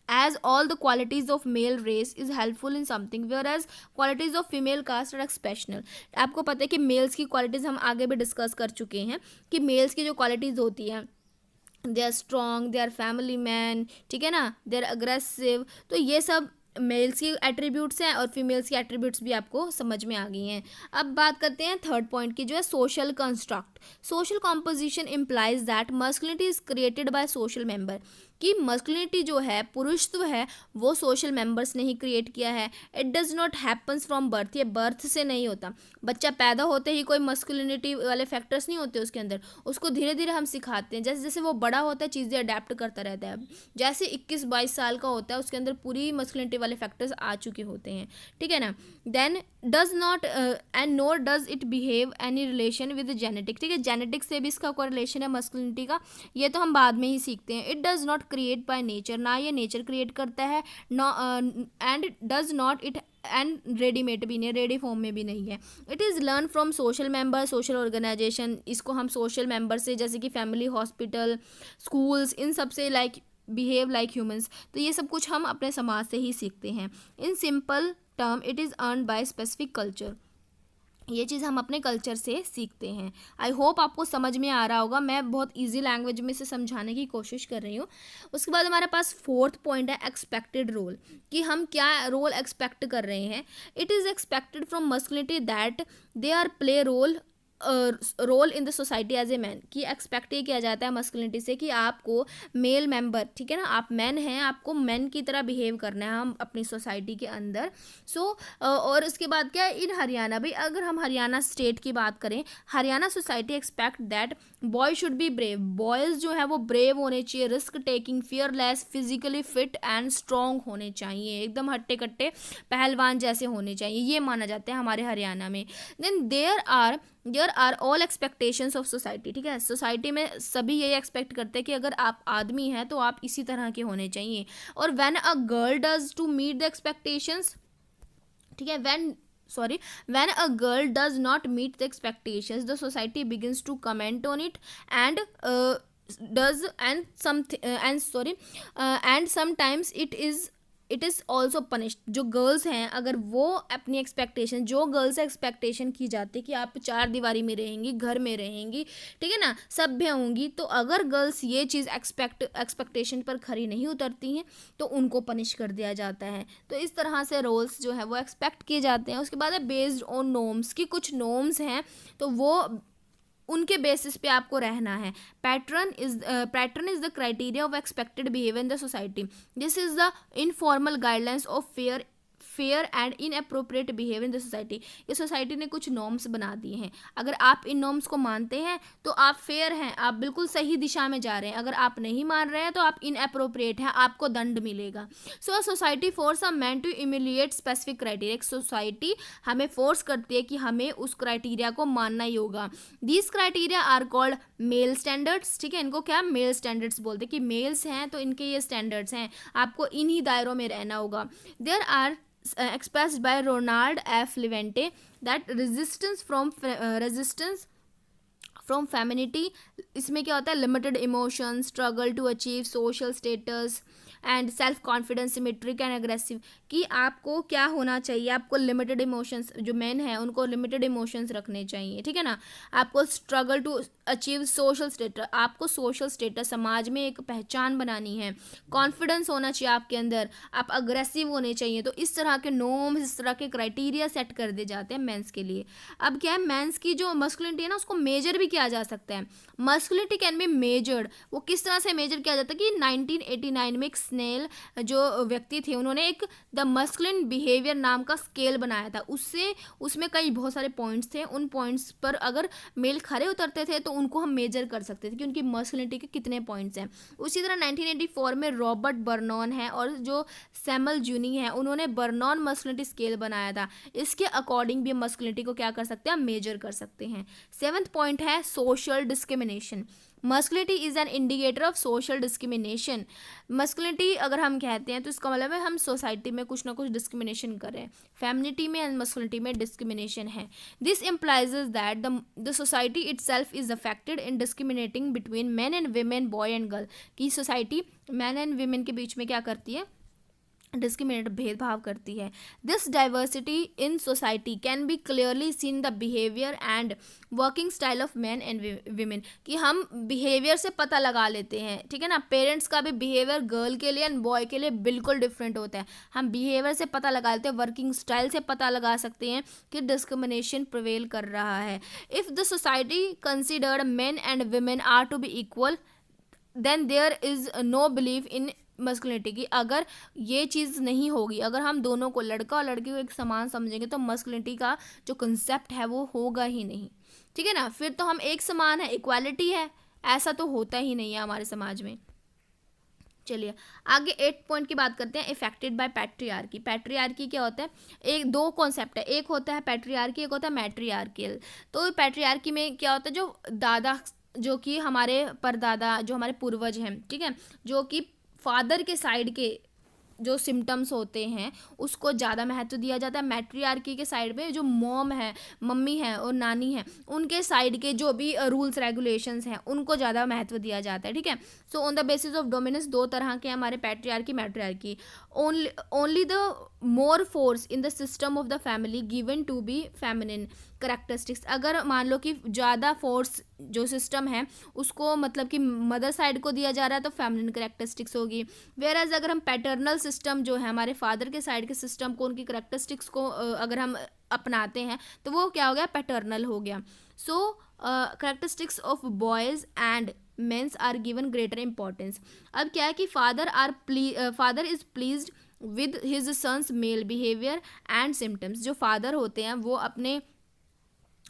as all the qualities of male race is helpful in something whereas qualities of female caste are exceptional। आपको पता है कि मेल्स की क्वालिटीज़ हम आगे भी डिस्कस कर चुके हैं कि मेल्स की जो क्वालिटीज़ होती हैं, they are strong, they are family man, ठीक है ना, दे आर अग्रेसिव। तो ये सब मेल्स की एट्रीब्यूट्स हैं और फीमेल्स की एट्रीब्यूट्स भी आपको समझ में आ गई हैं। अब बात करते हैं थर्ड पॉइंट की, जो है social construct. Social composition implies that masculinity is created by social member, कि मस्कुलिनिटी जो है, पुरुषत्व है, वो सोशल मेंबर्स ने ही क्रिएट किया है। It does not happens from birth, ये बर्थ से नहीं होता। बच्चा पैदा होते ही कोई मस्कुलिनिटी वाले फैक्टर्स नहीं होते उसके अंदर, उसको धीरे धीरे हम सिखाते हैं। जैसे जैसे वो बड़ा होता है चीज़ें अडेप्ट करता रहता है। जैसे 21-22 साल का होता है उसके अंदर पूरी मस्कुलिनिटी वाले फैक्टर्स आ चुके होते हैं, ठीक है ना। Then does not and nor does it behave any relation with genetic, ठीक है, जेनेटिक से भी इसका कोई रिलेशन है मस्कुलिनिटी का, ये तो हम बाद में ही सीखते हैं। It does not create by nature, ना ये नेचर क्रिएट करता है, and does not it and readymade भी नहीं, रेडी फॉर्म में भी नहीं है। It is learn from social member, social organisation, इसको हम सोशल मेंबर से, जैसे कि फैमिली, हॉस्पिटल, स्कूल्स, इन सब से लाइक बिहेव लाइक ह्यूमंस, तो ये सब कुछ हम अपने समाज से ही सीखते हैं। In simple term it is earn by specific culture, ये चीज़ हम अपने कल्चर से सीखते हैं। आई होप आपको समझ में आ रहा होगा, मैं बहुत इजी लैंग्वेज में इसे समझाने की कोशिश कर रही हूँ। उसके बाद हमारे पास फोर्थ पॉइंट है एक्सपेक्टेड रोल, कि हम क्या रोल एक्सपेक्ट कर रहे हैं। It is expected from masculinity that they are play role in the society as a man, कि एक्सपेक्ट ये किया जाता है मस्कुलिनिटी से कि आपको मेल मेंबर, ठीक है ना, आप मैन हैं, आपको मैन की तरह बिहेव करना है हम अपनी सोसाइटी के अंदर। और उसके बाद क्या है, इन हरियाणा भी, अगर हम हरियाणा स्टेट की बात करें, Haryana society expect that boy should be brave, boys जो है वो ब्रेव होने चाहिए, risk taking, fearless, physically fit and strong होने चाहिए, एकदम हट्टे कट्टे पहलवान जैसे होने चाहिए, ये माना जाता है हमारे हरियाणा में। Then there are all expectations of society, ठीक है, सोसाइटी में सभी यही एक्सपेक्ट करते हैं कि अगर आप आदमी हैं तो आप इसी तरह के होने चाहिए। और when a girl does to meet the expectations, ठीक है, when a girl does not meet the expectations, the society begins to comment on it and does and something and sometimes it is also punished। जो girls हैं, अगर वो अपनी expectation, जो girls से expectation की जाती है कि आप चार दीवारी में रहेंगी, घर में रहेंगी, ठीक है ना, सभ्य होंगी, तो अगर गर्ल्स ये चीज़ एक्सपेक्टेशन पर खरी नहीं उतरती हैं तो उनको पनिश कर दिया जाता है। तो इस तरह से रोल्स जो है वो एक्सपेक्ट किए जाते हैं। उसके बाद है बेस्ड ऑन नॉर्म्स, की कुछ नॉर्म्स हैं तो वो उनके बेसिस पे आपको रहना है। Pattern is the criteria of expected behaviour in the society, this is the informal guidelines of fair and inappropriate behaviour in the society. ये सोसाइटी ने कुछ नॉर्म्स बना दिए हैं, अगर आप इन नॉर्म्स को मानते हैं तो आप फेयर हैं, आप बिल्कुल सही दिशा में जा रहे हैं, अगर आप नहीं मान रहे हैं तो आप इनअप्रोप्रिएट हैं, आपको दंड मिलेगा। So a society force a man to emulate specific criteria, एक सोसाइटी हमें फोर्स करती है कि हमें उस क्राइटेरिया को मानना ही होगा। These criteria are called male standards, ठीक है, इनको क्या मेल स्टैंडर्ड्स बोलते हैं, कि मेल्स हैं तो इनके ये स्टैंडर्ड्स हैं, आपको इन्हीं दायरों में रहना होगा। There are expressed by Ronald F. Levante that resistance from femininity, इसमें क्या होता है, limited emotion, struggle to achieve social status and self confidence, symmetric and aggressive, कि आपको क्या होना चाहिए, आपको लिमिटेड इमोशंस, जो मेन है उनको लिमिटेड इमोशंस रखने चाहिए, ठीक है ना, आपको struggle to achieve social status, आपको सोशल स्टेटस, समाज में एक पहचान बनानी है, कॉन्फिडेंस होना चाहिए आपके अंदर, आप अग्रेसिव होने चाहिए। तो इस तरह के नॉर्म्स, इस तरह के क्राइटेरिया सेट कर दिए जाते हैं मेंस के लिए। अब क्या है, मेंस की जो मस्कुलिनिटी है ना उसको मेजर भी किया जा सकता है। मस्कुलिनिटी कैन बी मेजर्ड, वो किस तरह से मेजर किया जाता है कि 1989 में एक स्नेल जो व्यक्ति थे उन्होंने एक द मस्कुलिन बिहेवियर नाम का स्केल बनाया था, उसमें कई बहुत सारे पॉइंट्स थे, उन पॉइंट्स पर अगर मेल खरे उतरते थे तो उनको हम मेजर कर सकते थे कि उनकी मस्कुलिनिटी के कितने पॉइंट्स हैं। उसी तरह 1984 में रॉबर्ट बर्नॉन है और जो सैमुअल जूनी है उन्होंने बर्नॉन मस्कुलिनिटी स्केल बनाया था, इसके अकॉर्डिंग भी मस्कुलिनिटी को क्या कर सकते हैं, मेजर कर सकते हैं। 7th पॉइंट है social discrimination. Masculinity is an indicator of social discrimination. Masculinity अगर हम कहते हैं तो इसका मतलब है हम सोसाइटी में कुछ ना कुछ डिस्क्रिमिनेशन कर रहे हैं। फेमिनिटी में एंड मस्कुलिनिटी में डिस्क्रिमिनेशन है। This implies that the society itself is affected in discriminating between man and women, boy and girl, की सोसाइटी मैन एंड वीमेन के बीच में क्या करती है, डिस्क्रिमिनेट, भेदभाव करती है। This diversity in society can be clearly seen the behaviour and working style of man and women, कि हम बिहेवियर से पता लगा लेते हैं, ठीक है ना, पेरेंट्स का भी बिहेवियर गर्ल के लिए एंड बॉय के लिए बिल्कुल डिफरेंट होता है, हम बिहेवियर से पता लगा लेते हैं, वर्किंग स्टाइल से पता लगा सकते हैं कि डिस्क्रिमिनेशन प्रिवेल कर रहा है। If the society considered man and women are to be equal, then there is no believe in masculinity की। अगर ये चीज़ नहीं होगी, अगर हम दोनों को, लड़का और लड़की को एक समान समझेंगे, तो मस्कुलिनिटी का जो कंसेप्ट है वो होगा ही नहीं, ठीक है ना। फिर तो हम एक समान है, इक्वालिटी है, ऐसा तो होता ही नहीं है हमारे समाज में। चलिए आगे 8 पॉइंट की बात करते हैं, इफेक्टेड बाय पैट्रियार्की। पैट्रियार्की क्या होता है? एक दो कॉन्सेप्ट है, एक होता है पैट्रियार्की, एक होता है मैट्रियार्कियल। तो पैट्रियार्की में क्या होता है, जो दादा, जो कि हमारे परदादा, जो हमारे पूर्वज हैं, ठीक है, जो कि फादर के साइड के जो सिम्टम्स होते हैं उसको ज़्यादा महत्व दिया जाता है। मैट्रियार्की के साइड में जो मॉम है, मम्मी है और नानी है, उनके साइड के जो भी रूल्स रेगुलेशंस हैं उनको ज़्यादा महत्व दिया जाता है, ठीक है। So on the basis of dominance दो तरह के हमारे patriarchy matriarchy. Only the more force in the system of the family given to be feminine characteristics. अगर मान लो कि ज़्यादा फोर्स जो सिस्टम है उसको मतलब कि मदर साइड को दिया जा रहा है तो फेमिनिन करेक्टरिस्टिक्स होगी। वेयर एज अगर हम पैटर्नल सिस्टम जो है हमारे फादर के साइड के सिस्टम को, उनकी करेक्टरिस्टिक्स को अगर हम अपनाते हैं तो वो क्या हो गया, पैटर्नल हो गया। So characteristics of boys and mens are given greater importance. अब क्या है कि father is pleased with his sons male behaviour and symptoms. जो फादर होते हैं वो अपने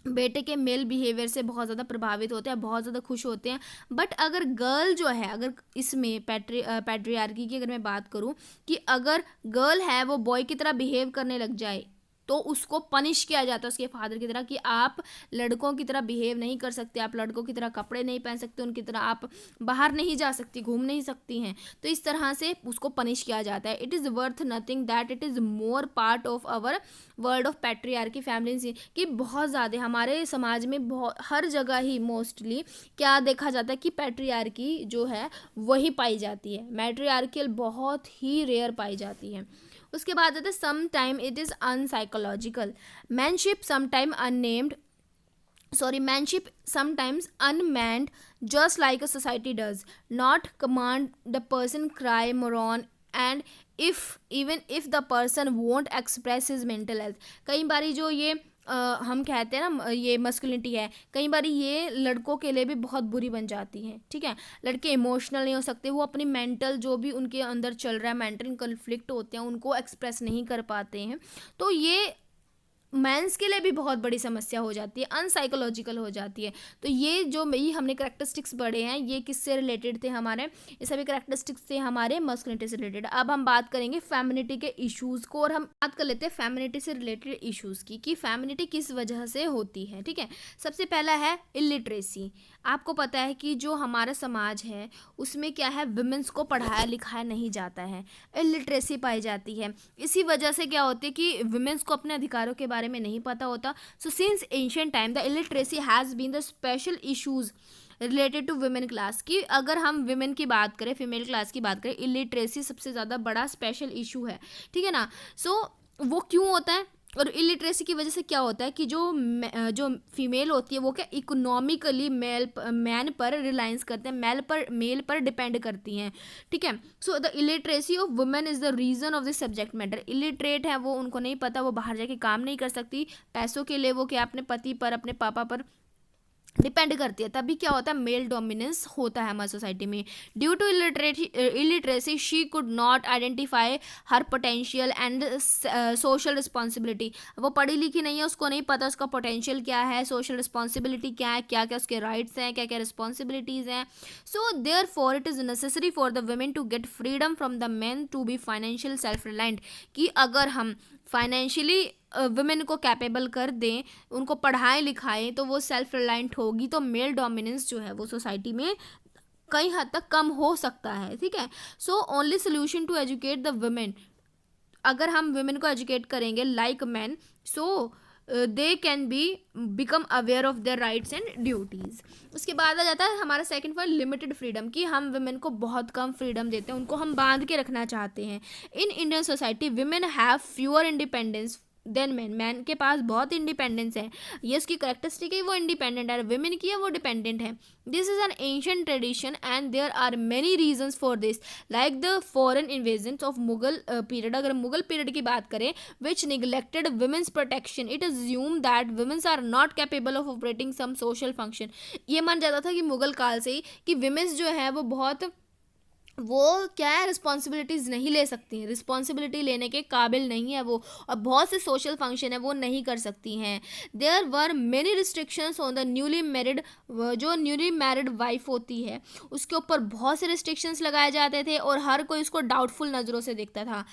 बेटे के मेल बिहेवियर से बहुत ज़्यादा प्रभावित होते हैं, बहुत ज़्यादा खुश होते हैं। बट अगर गर्ल जो है, अगर इसमें पैट्रियार्की की अगर मैं बात करूं कि अगर गर्ल है वो बॉय की तरह बिहेव करने लग जाए तो उसको पनिश किया जाता है उसके फादर की तरह, कि आप लड़कों की तरह बिहेव नहीं कर सकते, आप लड़कों की तरह कपड़े नहीं पहन सकते, उनकी तरह आप बाहर नहीं जा सकती, घूम नहीं सकती हैं। तो इस तरह से उसको पनिश किया जाता है। It is worth nothing that it is more part of our world of patriarchy family. कि बहुत ज़्यादा हमारे समाज में बहुत हर जगह ही मोस्टली क्या देखा जाता है कि पैट्रियार्की जो है वही पाई जाती है, मैट्रियार्कियल बहुत ही रेयर पाई जाती है। उसके बाद आता है some time it is unpsychological manship, sometime unnamed manship sometimes unmanned, just like a society does not command the person cry moron, and even if the person won't express his mental health। कई बारी जो ये हम कहते हैं ना ये masculinity है, कई बारी ये लड़कों के लिए भी बहुत बुरी बन जाती है, ठीक है। लड़के इमोशनल नहीं हो सकते, वो अपनी मेंटल जो भी उनके अंदर चल रहा है, मेंटल कन्फ्लिक्ट होते हैं उनको एक्सप्रेस नहीं कर पाते हैं। तो ये मेंस के लिए भी बहुत बड़ी समस्या हो जाती है, अनसाइकोलॉजिकल हो जाती है। तो ये जो भी हमने करेक्टरिस्टिक्स पढ़े हैं ये किससे रिलेटेड थे, हमारे ये सभी करेक्टरिस्टिक्स थे हमारे मस्कुलिनिटी से रिलेटेड। अब हम बात करेंगे फेमिनिटी के इश्यूज़ को, और हम बात कर लेते हैं फेमिनिटी से रिलेटेड इश्यूज़ की कि फेमिनिटी किस वजह से होती है, ठीक है। सबसे पहला है इलिटरेसी। आपको पता है कि जो हमारा समाज है उसमें क्या है, वुमेन्स को पढ़ाया लिखाया नहीं जाता है, इलिटरेसी पाई जाती है। इसी वजह से क्या होती है कि वुमेन्स को अपने अधिकारों के बारे में नहीं पता होता। So since ancient time the illiteracy has been the special issues related to women class. की अगर हम वुमेन की बात करें, फीमेल क्लास की बात करें, इलिटरेसी सबसे ज़्यादा बड़ा स्पेशल इशू है, ठीक है ना। सो वो क्यों होता है, और इलिटरेसी की वजह से क्या होता है कि जो फीमेल होती है वो क्या इकोनॉमिकली मैन पर रिलायंस करते हैं, मेल पर डिपेंड करती हैं, ठीक है। So the illiteracy of women is the reason of this subject matter. Illiterate है वो, उनको नहीं पता, वो बाहर जाके काम नहीं कर सकती, पैसों के लिए वो क्या अपने पति पर, अपने पापा पर डिपेंड करती है। तभी क्या होता है, मेल डोमिनेंस होता है हमारी सोसाइटी में। Due to illiteracy she could not identify her potential and social responsibility. वो पढ़ी लिखी नहीं है, उसको नहीं पता उसका पोटेंशियल क्या है, सोशल रिस्पॉन्सिबिलिटी क्या है, क्या क्या उसके राइट्स हैं, क्या क्या रिस्पॉन्सिबिलिटीज़ हैं। So therefore it is necessary for the women to get freedom from the men to be financial self reliant. कि अगर हम फाइनेंशियली वुमेन को कैपेबल कर दें, उनको पढ़ाएं लिखाएं, तो वो सेल्फ रिलायंट होगी, तो मेल डोमिनेंस जो है वो सोसाइटी में कई हद तक कम हो सकता है, ठीक है। So only solution to educate the women, अगर हम वुमेन को एजुकेट करेंगे like man, so they can be become aware of their rights and duties. उसके बाद आ जाता है हमारा सेकंड पॉइंट, लिमिटेड फ्रीडम। कि हम वुमेन को बहुत कम फ्रीडम देते हैं, उनको हम बांध के रखना चाहते हैं। In Indian society women have fewer independence than man. Man के पास बहुत इंडिपेंडेंस है, ये उसकी करेक्टरिस्टिक है, वो इंडिपेंडेंट है। विमेन की है वो डिपेंडेंट है। This is an ancient tradition and there are many reasons for this, like the foreign invasion of Mughal period. अगर मुगल पीरियड की बात करें, which neglected womens protection, it assume that womens are not capable of operating some social function. ये माना जाता था कि मुगल काल से ही कि विमेन्स जो है वो क्या है, रिस्पॉन्सिबिलिटीज़ नहीं ले सकती हैं, रिस्पॉन्सिबिलिटी लेने के काबिल नहीं है वो, और बहुत से सोशल फंक्शन है वो नहीं कर सकती हैं। There were many restrictions on the newly married, जो न्यूली मैरिड वाइफ होती है उसके ऊपर बहुत से रिस्ट्रिक्शंस लगाए जाते थे, और हर कोई उसको डाउटफुल नज़रों से देखता था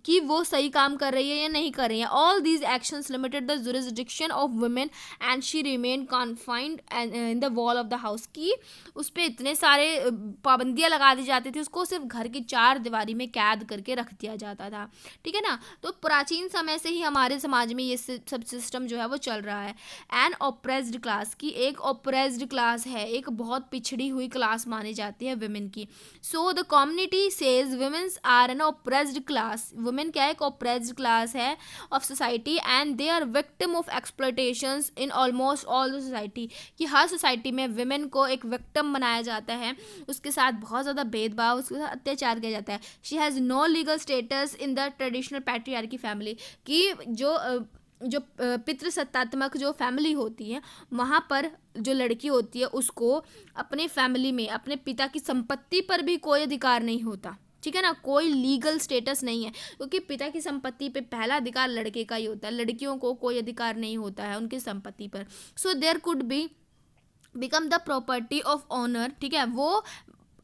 कि वो सही काम कर रही है या नहीं कर रही है। All these actions limited the jurisdiction of women and she remain confined in the wall of the house, की उस पर इतने सारे पाबंदियाँ लगा दी जाती थी, उसको सिर्फ घर की चार दीवारी में कैद करके रख दिया जाता था। ठीक है ना। तो प्राचीन समय से ही हमारे समाज में ये सब सिस्टम जो है वो चल रहा है। एन ऑप्रेस्ड क्लास, की एक ऑप्रेस्ड क्लास है, एक बहुत पिछड़ी हुई क्लास मानी जाती है वुमेन की। So the community says womens are an oppressed class, women क्या है, एक ऑप्रेस्ड क्लास है of society, and they are victim of exploitations in almost all the society, कि हर सोसाइटी में वुमेन को एक विक्टिम बनाया जाता है, उसके साथ बहुत ज़्यादा भेदभाव, उसके साथ अत्याचार किया जाता है। She has no legal status in the traditional patriarchy family, कि जो पितृसत्तात्मक जो फैमिली होती है वहाँ पर जो लड़की होती है उसको अपने फैमिली में अपने पिता की संपत्ति पर भी कोई अधिकार नहीं होता। ठीक है ना, कोई लीगल स्टेटस नहीं है, क्योंकि पिता की संपत्ति पे पहला अधिकार लड़के का ही होता है, लड़कियों को कोई अधिकार नहीं होता है उनकी संपत्ति पर। So there could be become the property of honour, ठीक है, वो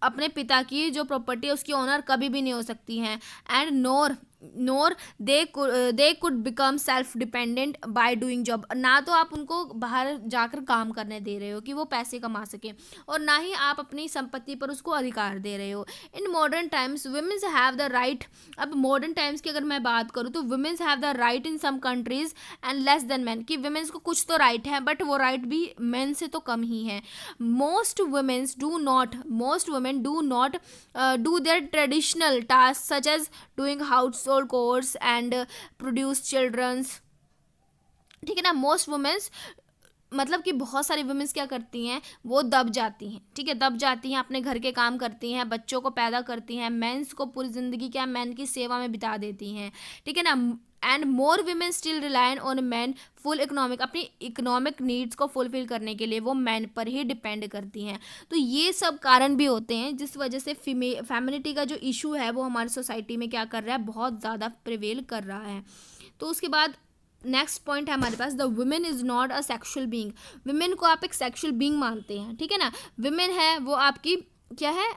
अपने पिता की जो प्रॉपर्टी है उसकी ऑनर कभी भी नहीं हो सकती हैं। And NOR they could become self dependent by doing job, ना तो आप उनको बाहर जाकर काम करने दे रहे हो कि वो पैसे कमा सके, और ना ही आप अपनी संपत्ति पर उसको अधिकार दे रहे हो। In modern times womens have the right, अब मॉडर्न टाइम्स की अगर मैं बात करूँ तो womens have the right in some countries and less than man, कि वुमेन्स को कुछ तो राइट है बट वो राइट भी मैन से तो कम ही है। Most women do not do their traditional tasks such as doing household chores and produce children's। ठीक है ना, मोस्ट वुमेन्स मतलब कि बहुत सारी वुमेन्स क्या करती हैं, वो दब जाती हैं। ठीक है, दब जाती हैं, अपने घर के काम करती हैं, बच्चों को पैदा करती हैं, मेंस को पूरी ज़िंदगी क्या मैन की सेवा में बिता देती हैं। ठीक है ना। And more women still reliant on man full economic, अपनी इकोनॉमिक नीड्स को फुलफिल करने के लिए वो मैन पर ही डिपेंड करती हैं। तो ये सब कारण भी होते हैं जिस वजह से फेमिनिटी का जो इशू है वो हमारी सोसाइटी में क्या कर रहा है, बहुत ज़्यादा प्रिवेल कर रहा है। तो उसके बाद नेक्स्ट पॉइंट है हमारे पास, the women is not a sexual being. Women को आप एक सेक्शुअल बीइंग मानते हैं। ठीक है ना, वुमेन है वो आपकी क्या है,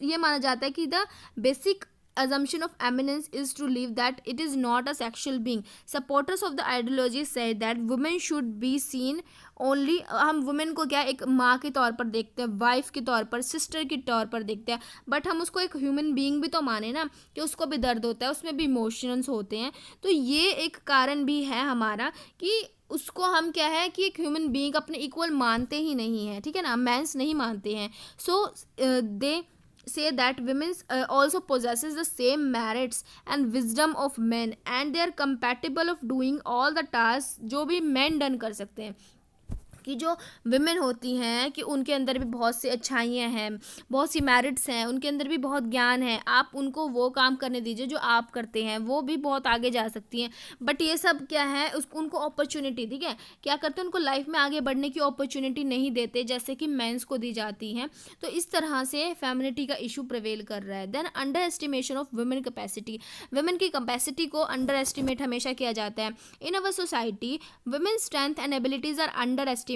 ये माना जाता है कि the basic assumption of eminence is to believe that it is not a sexual being. Supporters of the ideology say that women should be seen only, हम वुमेन को क्या एक माँ के तौर पर देखते हैं, वाइफ के तौर पर, सिस्टर के तौर पर देखते हैं, बट हम उसको एक ह्यूमन बीइंग भी तो माने ना, कि उसको भी दर्द होता है, उसमें भी इमोशंस होते हैं। तो ये एक कारण भी है हमारा कि उसको हम क्या है कि एक ह्यूमन बीइंग अपने इक्वल मानते ही नहीं है। ठीक है ना, मेंस नहीं मानते हैं। So they say that women also possesses the same merits and wisdom of men and they are compatible of doing all the tasks जो भी men डन कर सकते हैं, कि जो विमेन होती हैं कि उनके अंदर भी बहुत सी अच्छाइयाँ हैं, बहुत सी मेरिट्स हैं, उनके अंदर भी बहुत ज्ञान है, आप उनको वो काम करने दीजिए जो आप करते हैं, वो भी बहुत आगे जा सकती हैं। बट ये सब क्या है, उनको अपॉर्चुनिटी, ठीक है, क्या करते हैं, उनको लाइफ में आगे बढ़ने की अपॉर्चुनिटी नहीं देते जैसे कि मेंस को दी जाती हैं। तो इस तरह से फेमिनिटी का इशू प्रिवेल कर रहा है। Then underestimation of women capacity, women की कैपेसिटी को अंडर एस्टिमेट हमेशा किया जाता है। In our society women strength and abilities are underestimated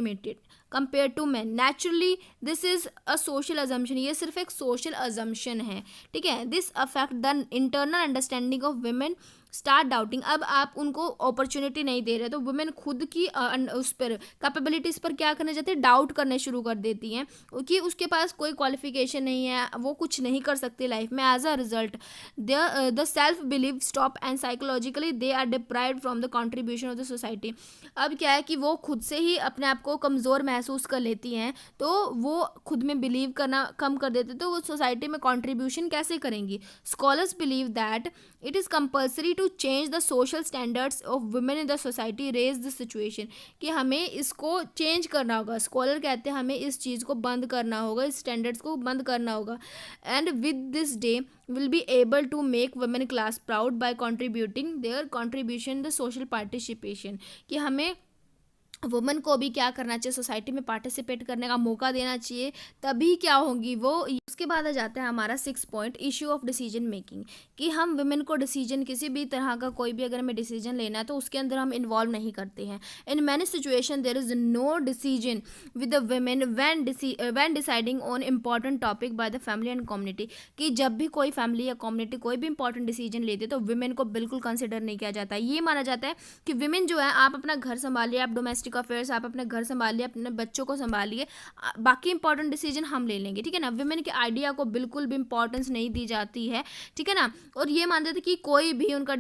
compared to men. Naturally this is a social assumption, ये सिर्फ एक social assumption है। ठीक है, this affect the internal understanding of women start doubting. अब आप उनको अपॉर्चुनिटी नहीं दे रहे तो वुमेन खुद की उस पर कैपेबिलिटीज़ पर क्या करने जाती है, डाउट करने शुरू कर देती हैं कि उसके पास कोई क्वालिफिकेशन नहीं है, वो कुछ नहीं कर सकती लाइफ में। As a result the self believe stop and psychologically they are deprived from the contribution of the society. अब क्या है कि वो खुद से ही अपने आप को कमज़ोर महसूस कर लेती हैं, तो वो खुद में बिलीव करना कम कर देते, तो वो सोसाइटी में कॉन्ट्रीब्यूशन कैसे करेंगी। Scholars believe that it is compulsory to change the social standards of women in the society raise this situation, कि हमें इसको चेंज करना होगा। स्कॉलर कहते हैं हमें इस चीज़ को बंद करना होगा, इस स्टैंडर्ड्स को बंद करना होगा। And with this day will be able to make women class proud by contributing their contribution the social participation, कि हमें वुमेन को भी क्या करना चाहिए, सोसाइटी में पार्टिसिपेट करने का मौका देना चाहिए, तभी क्या होंगी वो। उसके बाद आ जाता है हमारा 6 point, issue of decision making, कि हम वुमेन को डिसीजन, किसी भी तरह का कोई भी अगर हमें डिसीजन लेना है तो उसके अंदर हम इन्वॉल्व नहीं करते हैं। In many situation there is no decision with the women when deciding on important topic by the family and community, कि जब भी कोई फैमिली या कम्युनिटी कोई भी इंपॉर्टेंट डिसीजन लेते तो वुमेन को बिल्कुल कंसिडर नहीं किया जाता। ये माना जाता है कि वुमेन जो है, आप अपना घर संभालिए, आप डोमेस्टिक अफेयर्स, आप अपने घर संभालिए, अपने बच्चों को संभालिए, बाकी इंपॉर्टेंट डिसीजन हम ले लेंगे, ठीक है ना। वुमेन के आइडिया को बिल्कुल भी इंपॉर्टेंस नहीं दी जाती है, ठीक है ना। और ये मानते थे कि कोई भी उनका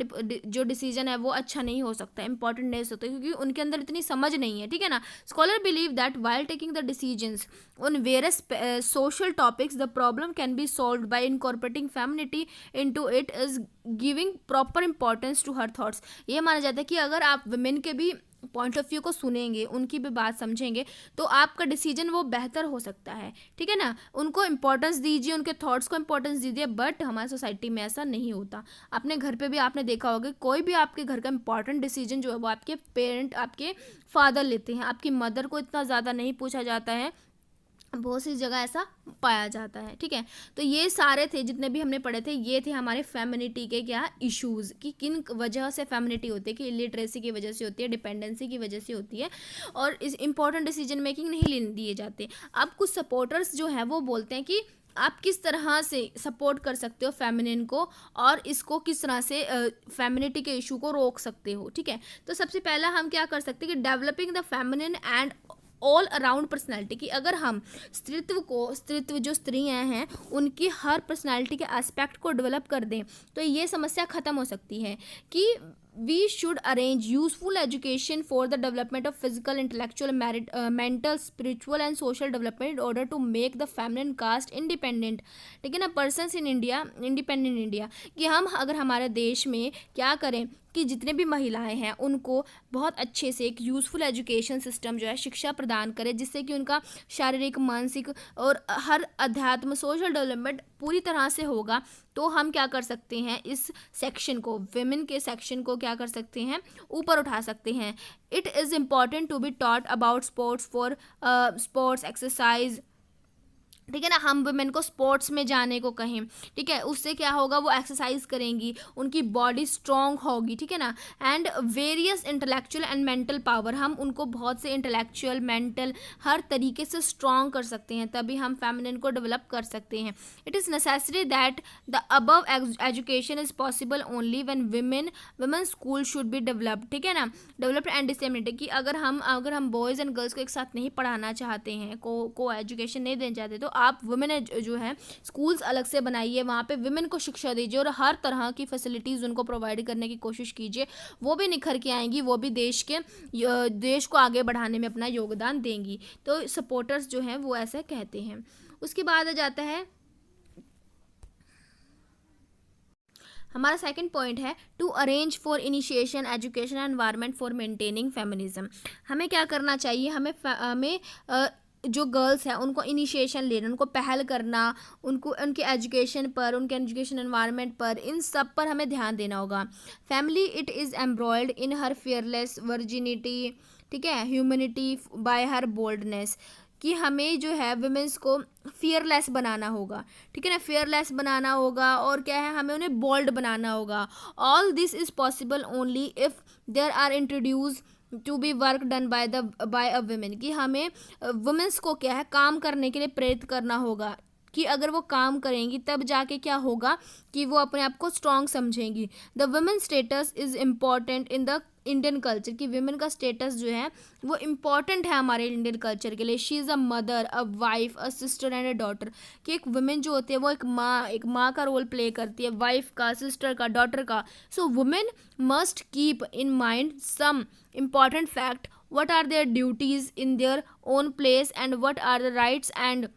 जो डिसीजन है वो अच्छा नहीं हो सकता, इंपॉर्टेंट नहीं हो सकता, क्योंकि उनके अंदर इतनी समझ नहीं है, ठीक है ना। Scholar believe that while taking the decisions on various social topics the problem can be solved by incorporating femininity into it is giving proper importance to her thoughts. ये माना जाता है कि अगर आप वुमेन के भी पॉइंट ऑफ व्यू को सुनेंगे, उनकी भी बात समझेंगे, तो आपका डिसीजन वो बेहतर हो सकता है, ठीक है ना। उनको इंपॉर्टेंस दीजिए, उनके थॉट्स को इंपॉर्टेंस दीजिए, बट हमारी सोसाइटी में ऐसा नहीं होता। अपने घर पे भी आपने देखा होगा, कोई भी आपके घर का इंपॉर्टेंट डिसीजन जो है वो आपके पेरेंट, आपके फादर लेते हैं, आपकी मदर को इतना ज़्यादा नहीं पूछा जाता है, बहुत सी जगह ऐसा पाया जाता है, ठीक है। तो ये सारे थे जितने भी हमने पढ़े थे, ये थे हमारे फेमिनिटी के क्या इश्यूज़, कि किन वजह से फेमिनिटी होती है, कि इलिटरेसी की वजह से होती है, डिपेंडेंसी की वजह से होती है, और इस इंपॉर्टेंट डिसीजन मेकिंग नहीं लेने दिए जाते। अब कुछ सपोर्टर्स जो हैं वो बोलते हैं कि आप किस तरह से सपोर्ट कर सकते हो फेमिनिन को, और इसको किस तरह से फेमिनिटी के इशू को रोक सकते हो, ठीक है। तो सबसे पहला हम क्या कर सकते हैं कि developing the feminine and all around personality, कि अगर हम स्त्रीत्व जो स्त्रियां हैं उनकी हर पर्सनैलिटी के एस्पेक्ट को डेवलप कर दें तो ये समस्या ख़त्म हो सकती है। कि we should arrange useful education for the development of physical, intellectual, mental, spiritual and social development in order to make the feminine caste independent, ठीक है ना, persons in India, independent India. कि हम अगर हमारे देश में क्या करें कि जितने भी महिलाएं हैं उनको बहुत अच्छे से एक यूज़फुल एजुकेशन सिस्टम जो है शिक्षा प्रदान करे, जिससे कि उनका शारीरिक, मानसिक और हर अध्यात्म, सोशल डेवलपमेंट पूरी तरह से होगा। तो हम क्या कर सकते हैं, इस सेक्शन को, विमेन के सेक्शन को क्या कर सकते हैं, ऊपर उठा सकते हैं। It is important to be taught about sports for sports exercise, ठीक है ना। हम वुमेन को स्पोर्ट्स में जाने को कहें, ठीक है, उससे क्या होगा, वो एक्सरसाइज करेंगी, उनकी बॉडी स्ट्रॉन्ग होगी, ठीक है ना। And various intellectual and mental power, हम उनको बहुत से इंटेलेक्चुअल, मेंटल, हर तरीके से स्ट्रॉन्ग कर सकते हैं, तभी हम फेमिनिन को डेवलप कर सकते हैं। It is necessary that the above education is possible only when women school should be developed, ठीक है ना, डेवलप्ड एंड डिसेमिनेटेड। कि अगर हम बॉयज़ एंड गर्ल्स को एक साथ नहीं पढ़ाना चाहते हैं, को एजुकेशन नहीं देना चाहते, तो आप वुमेन जो है स्कूल्स अलग से बनाइए, वहाँ पे वुमेन को शिक्षा दीजिए और हर तरह की फैसिलिटीज़ उनको प्रोवाइड करने की कोशिश कीजिए। वो भी निखर के आएंगी, वो भी देश को आगे बढ़ाने में अपना योगदान देंगी। तो सपोर्टर्स जो हैं वो ऐसा कहते हैं। उसके बाद आ जाता है हमारा सेकंड पॉइंट है to arrange for initiation education environment for maintaining feminism. हमें क्या करना चाहिए, हमें जो गर्ल्स हैं उनको इनिशिएशन लेना, उनको पहल करना, उनको उनके एजुकेशन पर, उनके एजुकेशन एनवायरनमेंट पर, इन सब पर हमें ध्यान देना होगा। फैमिली इट इज़ एम्ब्रॉयड इन हर फियरलेस वर्जिनिटी, ठीक है, ह्यूमनिटी बाय हर बोल्डनेस। कि हमें जो है वुमेंस को फियरलेस बनाना होगा, ठीक है ना, फियरलेस बनाना होगा, और क्या है, हमें उन्हें बोल्ड बनाना होगा। All this is possible only if there are introduce to be work done by a women. कि हमें वुमेंस को क्या है, काम करने के लिए प्रेरित करना होगा, कि अगर वो काम करेंगी तब जाके क्या होगा कि वो अपने आप को स्ट्रॉन्ग समझेंगी। The women status is important in the Indian culture. कि विमेन का स्टेटस जो है वो इम्पॉर्टेंट है हमारे इंडियन कल्चर के लिए। She is a mother, a wife, a sister and a daughter. कि एक वुमेन जो होती है वो एक माँ का रोल प्ले करती है, वाइफ का, सिस्टर का, डॉटर का। So women must keep in mind some important fact, what are their duties in their own place and what are the rights and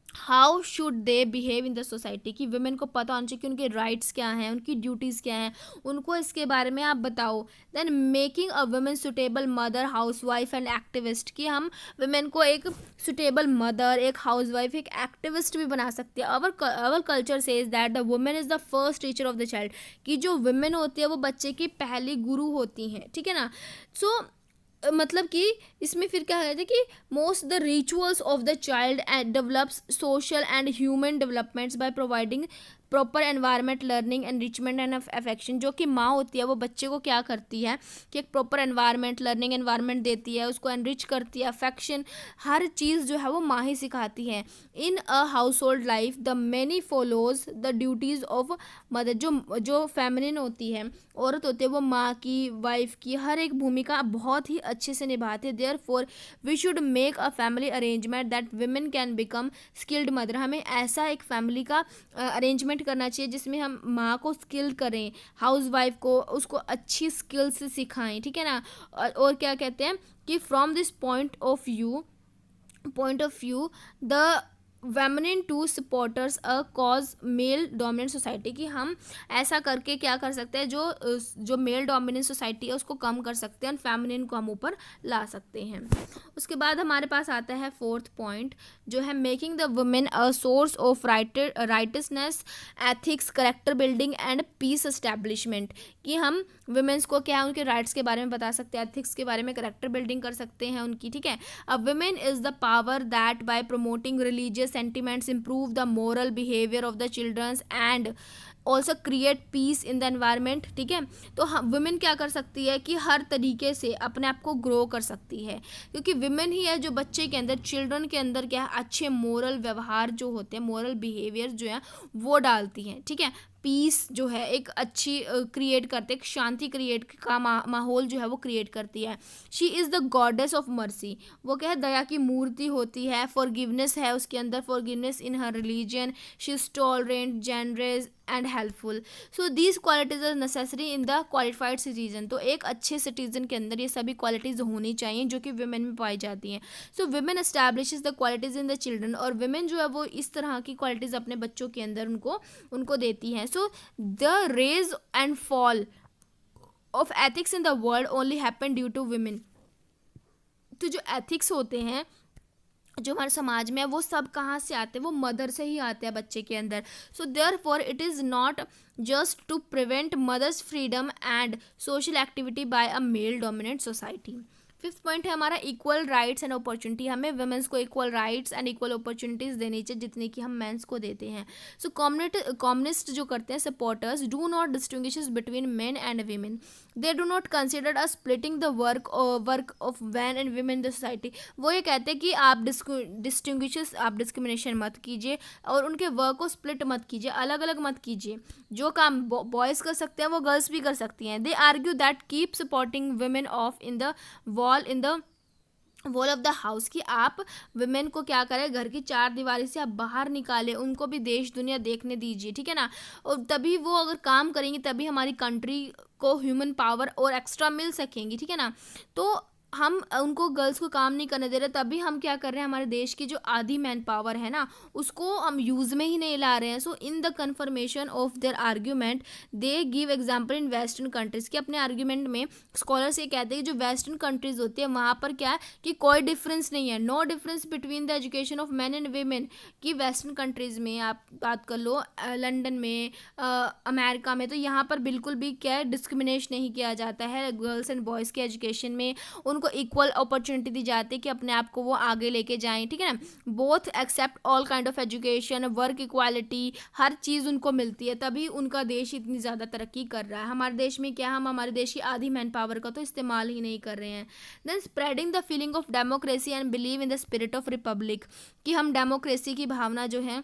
how should they behave in the society, कि women को पता होना चाहिए कि उनके rights क्या हैं, उनकी ड्यूटीज़ क्या हैं, उनको इसके बारे में आप बताओ। Then making a women suitable mother, house wife and activist, कि हम वुमेन को एक सुटेबल मदर, एक हाउस वाइफ, एक एक्टिविस्ट भी बना सकते हैं। Our culture says that the women is the first teacher of the child, कि जो वुमेन होती है वो बच्चे की पहली गुरु होती हैं, ठीक है ना। सो मतलब कि इसमें फिर क्या कहते हैं कि most the rituals of the child and develops social and human developments by providing proper environment, learning, enrichment and affection. जो कि माँ होती है वो बच्चे को क्या करती है कि एक प्रॉपर एनवायरनमेंट, लर्निंग एनवायरनमेंट देती है, उसको एनरिच करती है, अफेक्शन, हर चीज़ जो है वो माँ ही सिखाती है। In a household life the many follows the duties of mother, जो जो फेमिनिन होती है, औरत होती है, वो माँ की, वाइफ की, हर एक भूमिका बहुत ही अच्छे से निभाते हैं। Therefore we should make a family arrangement that women can become skilled mother, हमें ऐसा एक फैमिली का अरेंजमेंट करना चाहिए जिसमें हम माँ को स्किल करें, हाउस वाइफ को उसको अच्छी स्किल्स सिखाएं, ठीक है ना। और क्या कहते हैं कि from this point of view the feminine to supporters a cause male dominant society, कि हम ऐसा करके क्या कर सकते हैं, जो मेल डोमिनेंट सोसाइटी है उसको कम कर सकते हैं और फेमिनिन को हम ऊपर ला सकते हैं। उसके बाद हमारे पास आता है फोर्थ पॉइंट, जो है making the women a source of righteousness, ethics, character building and peace establishment, कि हम वुमेन्स को क्या है उनके राइट्स के बारे में बता सकते हैं, एथिक्स के बारे में, करेक्टर बिल्डिंग कर सकते हैं उनकी, ठीक है। A women is the power that by promoting religious sentiments improve the moral behavior of the children and also create peace in the environment, ठीक है। तो वुमेन क्या कर सकती है कि हर तरीके से अपने आप को ग्रो कर सकती है, क्योंकि वुमेन ही है जो बच्चे के अंदर, चिल्ड्रन के अंदर क्या है, अच्छे मोरल व्यवहार जो होते हैं, मोरल बिहेवियर जो है वो डालती हैं, ठीक है। पीस जो है एक अच्छी क्रिएट करते, एक शांति क्रिएट का माहौल जो है वो क्रिएट करती है। She is the goddess of mercy, वो क्या है, दया की मूर्ति होती है। फॉरगिवनेस है उसके अंदर, forgiveness in her religion, she is tolerant, generous and helpful. So these qualities are necessary in the qualified citizen, तो एक अच्छे सिटीजन के अंदर ये सभी क्वालिटीज़ होनी चाहिए जो कि वुमेन में पाई जाती हैं। सो women establishes the qualities in the children, और वुमेन जो है वो इस तरह की क्वालिटीज़ अपने बच्चों के अंदर उनको देती हैं। So the rise and fall of ethics in the world only happen due to women, तो जो एथिक्स होते हैं जो हमारे समाज में है वो सब कहाँ से आते हैं, वो मदर से ही आते हैं बच्चे के अंदर। So therefore it is not just to prevent mothers freedom and social activity by a male dominant society. Fifth point है हमारा इक्वल राइट्स एंड अपॉर्चुनिटी, हमें वुमेन्स को equal rights and equal opportunities देनी चाहिए जितनी कि हम mains को देते हैं। सो कम्युनिस्ट जो करते हैं supporters do not distinguishes between men and women, they do not consider a splitting the work of man and women in the society. वो ये कहते हैं कि आप डिस्टिंग्विशेस, आप डिस्क्रिमिनेशन मत कीजिए और उनके वर्क को स्प्लिट मत कीजिए, अलग अलग मत कीजिए। जो काम बॉयज़ कर सकते हैं वो गर्ल्स भी कर सकती हैं। दे argue that keep supporting women of in the wall of the house, कि आप वुमेन को क्या करें, घर की चार दीवारी से आप बाहर निकालें, उनको भी देश दुनिया देखने दीजिए, ठीक है ना। और तभी वो अगर काम करेंगी तभी हमारी कंट्री को ह्यूमन पावर और एक्स्ट्रा मिल सकेंगी, ठीक है ना। तो हम उनको गर्ल्स को काम नहीं करने दे रहे, तभी हम क्या कर रहे हैं, हमारे देश की जो आधी मैन पावर है ना उसको हम यूज़ में ही नहीं ला रहे हैं। So in the confirmation of their argument they give example in western countries, के अपने आर्ग्यूमेंट में स्कॉलर्स ये कहते हैं कि जो वेस्टर्न कंट्रीज़ होती है वहाँ पर क्या है कि कोई डिफरेंस नहीं है, no difference between the education of man and women. कि वेस्टर्न कंट्रीज़ में आप बात कर लो, लंदन में, अमेरिका में, तो यहाँ पर बिल्कुल भी क्या है, डिस्क्रिमिनेशन नहीं किया जाता है गर्ल्स एंड बॉयज़ के एजुकेशन में, उनको इक्वल अपॉर्चुनिटी दी जाती है कि अपने आप को वो आगे लेके जाएं, ठीक है ना। Both accept all kind of education, work equality, हर चीज़ उनको मिलती है, तभी उनका देश इतनी ज़्यादा तरक्की कर रहा है। हमारे देश में क्या, हम हमारे देश की आधी मैन पावर का तो इस्तेमाल ही नहीं कर रहे हैं। Then spreading the feeling of democracy and believe in the spirit of republic, कि हम डेमोक्रेसी की भावना जो है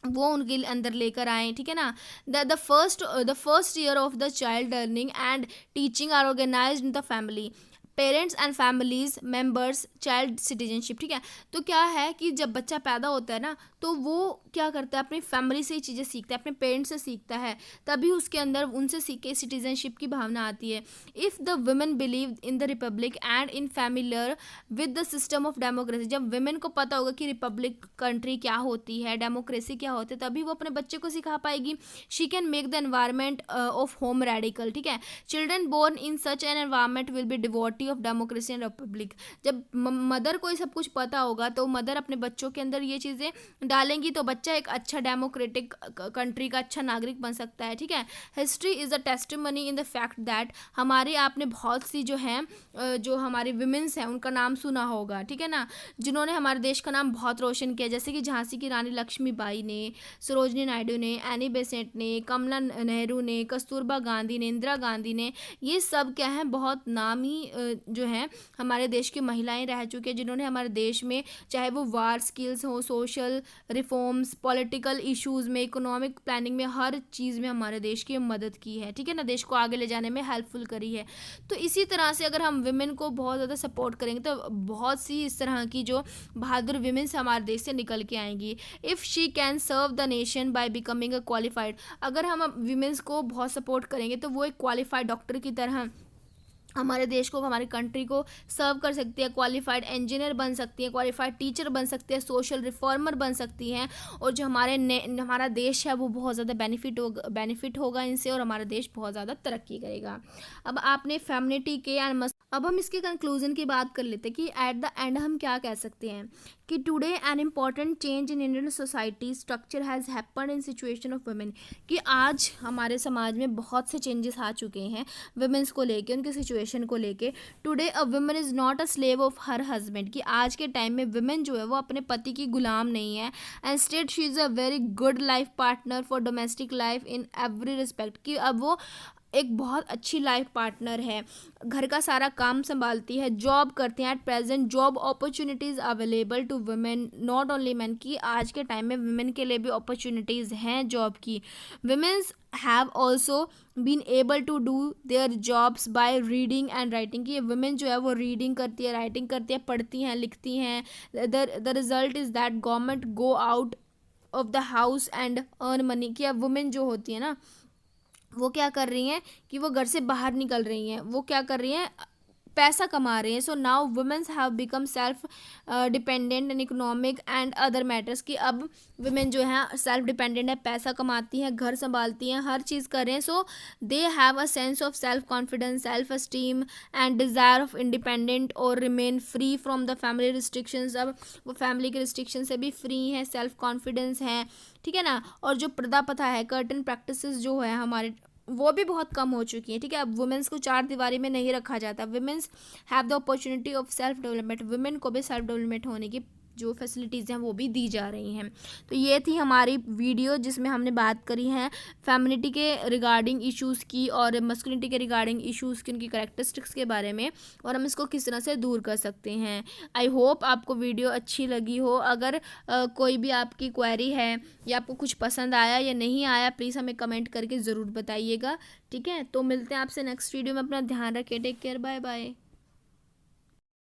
वो उनके अंदर लेकर आए, ठीक है ना। The first year of the child learning and teaching are organised in the family, parents and families members child citizenship. ठीक है, तो क्या है कि जब बच्चा पैदा होता है ना, तो वो क्या करता है, अपनी फैमिली से ही चीज़ें सीखता है, अपने पेरेंट्स से सीखता है, तभी उसके अंदर उनसे सीख के सिटीजनशिप की भावना आती है। If the women believe in the Republic and in familiar with the system of democracy, जब वुमेन को पता होगा कि रिपब्लिक कंट्री क्या होती है, डेमोक्रेसी क्या होती है, तभी वो अपने बच्चे को सिखा पाएगी। She can make the environment of home radical. ठीक है, children born in such an environment will be devotee of democracy and republic. जब मदर को ये सब कुछ पता होगा, तो मदर अपने बच्चों के अंदर ये चीज़ें डालेंगी, तो बच्चा एक अच्छा डेमोक्रेटिक कंट्री का अच्छा नागरिक बन सकता है। ठीक है, history is a testimony in the fact that, हमारे आपने बहुत सी जो हैं जो हमारी विमेंस हैं उनका नाम सुना होगा, ठीक है ना, जिन्होंने हमारे देश का नाम बहुत रोशन किया, जैसे कि झांसी की रानी लक्ष्मीबाई ने, सरोजनी नायडू ने, एनी बेसेंट ने, कमला नेहरू ने, कस्तूरबा गांधी ने, इंदिरा गांधी ने, ये सब क्या है, बहुत नामी जो हैं हमारे देश की महिलाएं रह चुकी हैं, जिन्होंने हमारे देश में चाहे वो वार स्किल्स हो, सोशल रिफॉर्म्स, पॉलिटिकल इश्यूज़ में, इकोनॉमिक प्लानिंग में, हर चीज़ में हमारे देश की मदद की है। ठीक है ना, देश को आगे ले जाने में हेल्पफुल करी है। तो इसी तरह से अगर हम विमेन को बहुत ज़्यादा सपोर्ट करेंगे, तो बहुत सी इस तरह की जो बहादुर विमेंस हमारे देश से निकल के आएंगी। If she can serve the nation by becoming a qualified, अगर हम विमेंस को बहुत सपोर्ट करेंगे, तो वो एक क्वालिफाइड डॉक्टर की तरह हमारे देश को, हमारी कंट्री को सर्व कर सकती है, क्वालिफाइड इंजीनियर बन सकती है, क्वालिफाइड टीचर बन सकती है, सोशल रिफॉर्मर बन सकती हैं, और जो हमारा देश है वो बहुत ज़्यादा बेनिफिट होगा इनसे, और हमारा देश बहुत ज़्यादा तरक्की करेगा। अब आपने फेमिनिटी के अब हम इसके कंक्लूजन की बात कर लेते हैं कि एट द एंड हम क्या कह सकते हैं कि today an important change in Indian society structure has happened in situation of women, कि आज हमारे समाज में बहुत से चेंजेस आ चुके हैं वुमेन्स को लेके, उनके सिचुएशन को लेके। Today a woman is not a slave of her husband, कि आज के टाइम में वुमेन जो है वो अपने पति की गुलाम नहीं है, and state she is a very good life partner for domestic life in every respect, कि अब वो एक बहुत अच्छी लाइफ पार्टनर है, घर का सारा काम संभालती है, जॉब करती हैं। At present job opportunities available to women not only man, की आज के टाइम में वुमेन के लिए भी अपॉर्चुनिटीज़ हैं जॉब की। Womens have also been able to do their jobs by reading and writing, की वुमेन जो है वो रीडिंग करती है, राइटिंग करती है, पढ़ती हैं, लिखती हैं। The result is that government go out of the house and earn money, कि अब वुमेन जो होती है ना, वो क्या कर रही हैं कि वो घर से बाहर निकल रही हैं, वो क्या कर रही हैं, पैसा कमा रहे हैं। So now womens have become self dependent in economic and other matters, कि अब वुमेन जो हैं सेल्फ डिपेंडेंट है, पैसा कमाती हैं, घर संभालती हैं, हर चीज़ कर रहे हैं। So they have a sense of self confidence, self esteem and desire of independent और remain free from the family restrictions, अब वो फैमिली के रिस्ट्रिक्शन से भी फ्री हैं, सेल्फ कॉन्फिडेंस है, ठीक है ना। और जो पर्दा प्रथा है, कर्टन प्रैक्टिसेस जो है हमारे, वो भी बहुत कम हो चुकी हैं। ठीक है, अब वुमेन्स को चार दीवारी में नहीं रखा जाता। Womens have the opportunity of self development, women को भी सेल्फ डेवलपमेंट होने की जो फैसिलिटीज़ हैं वो भी दी जा रही हैं। तो ये थी हमारी वीडियो जिसमें हमने बात करी है फेमिनिटी के रिगार्डिंग इश्यूज़ की और मस्कुलिनिटी के रिगार्डिंग इश्यूज़ की, उनकी कैरेक्टरिस्टिक्स के बारे में, और हम इसको किस तरह से दूर कर सकते हैं। आई होप आपको वीडियो अच्छी लगी हो। अगर कोई भी आपकी क्वेरी है या आपको कुछ पसंद आया या नहीं आया, प्लीज़ हमें कमेंट करके ज़रूर बताइएगा। ठीक है, तो मिलते हैं आपसे नेक्स्ट वीडियो में। अपना ध्यान रखें, टेक केयर, बाय बाय।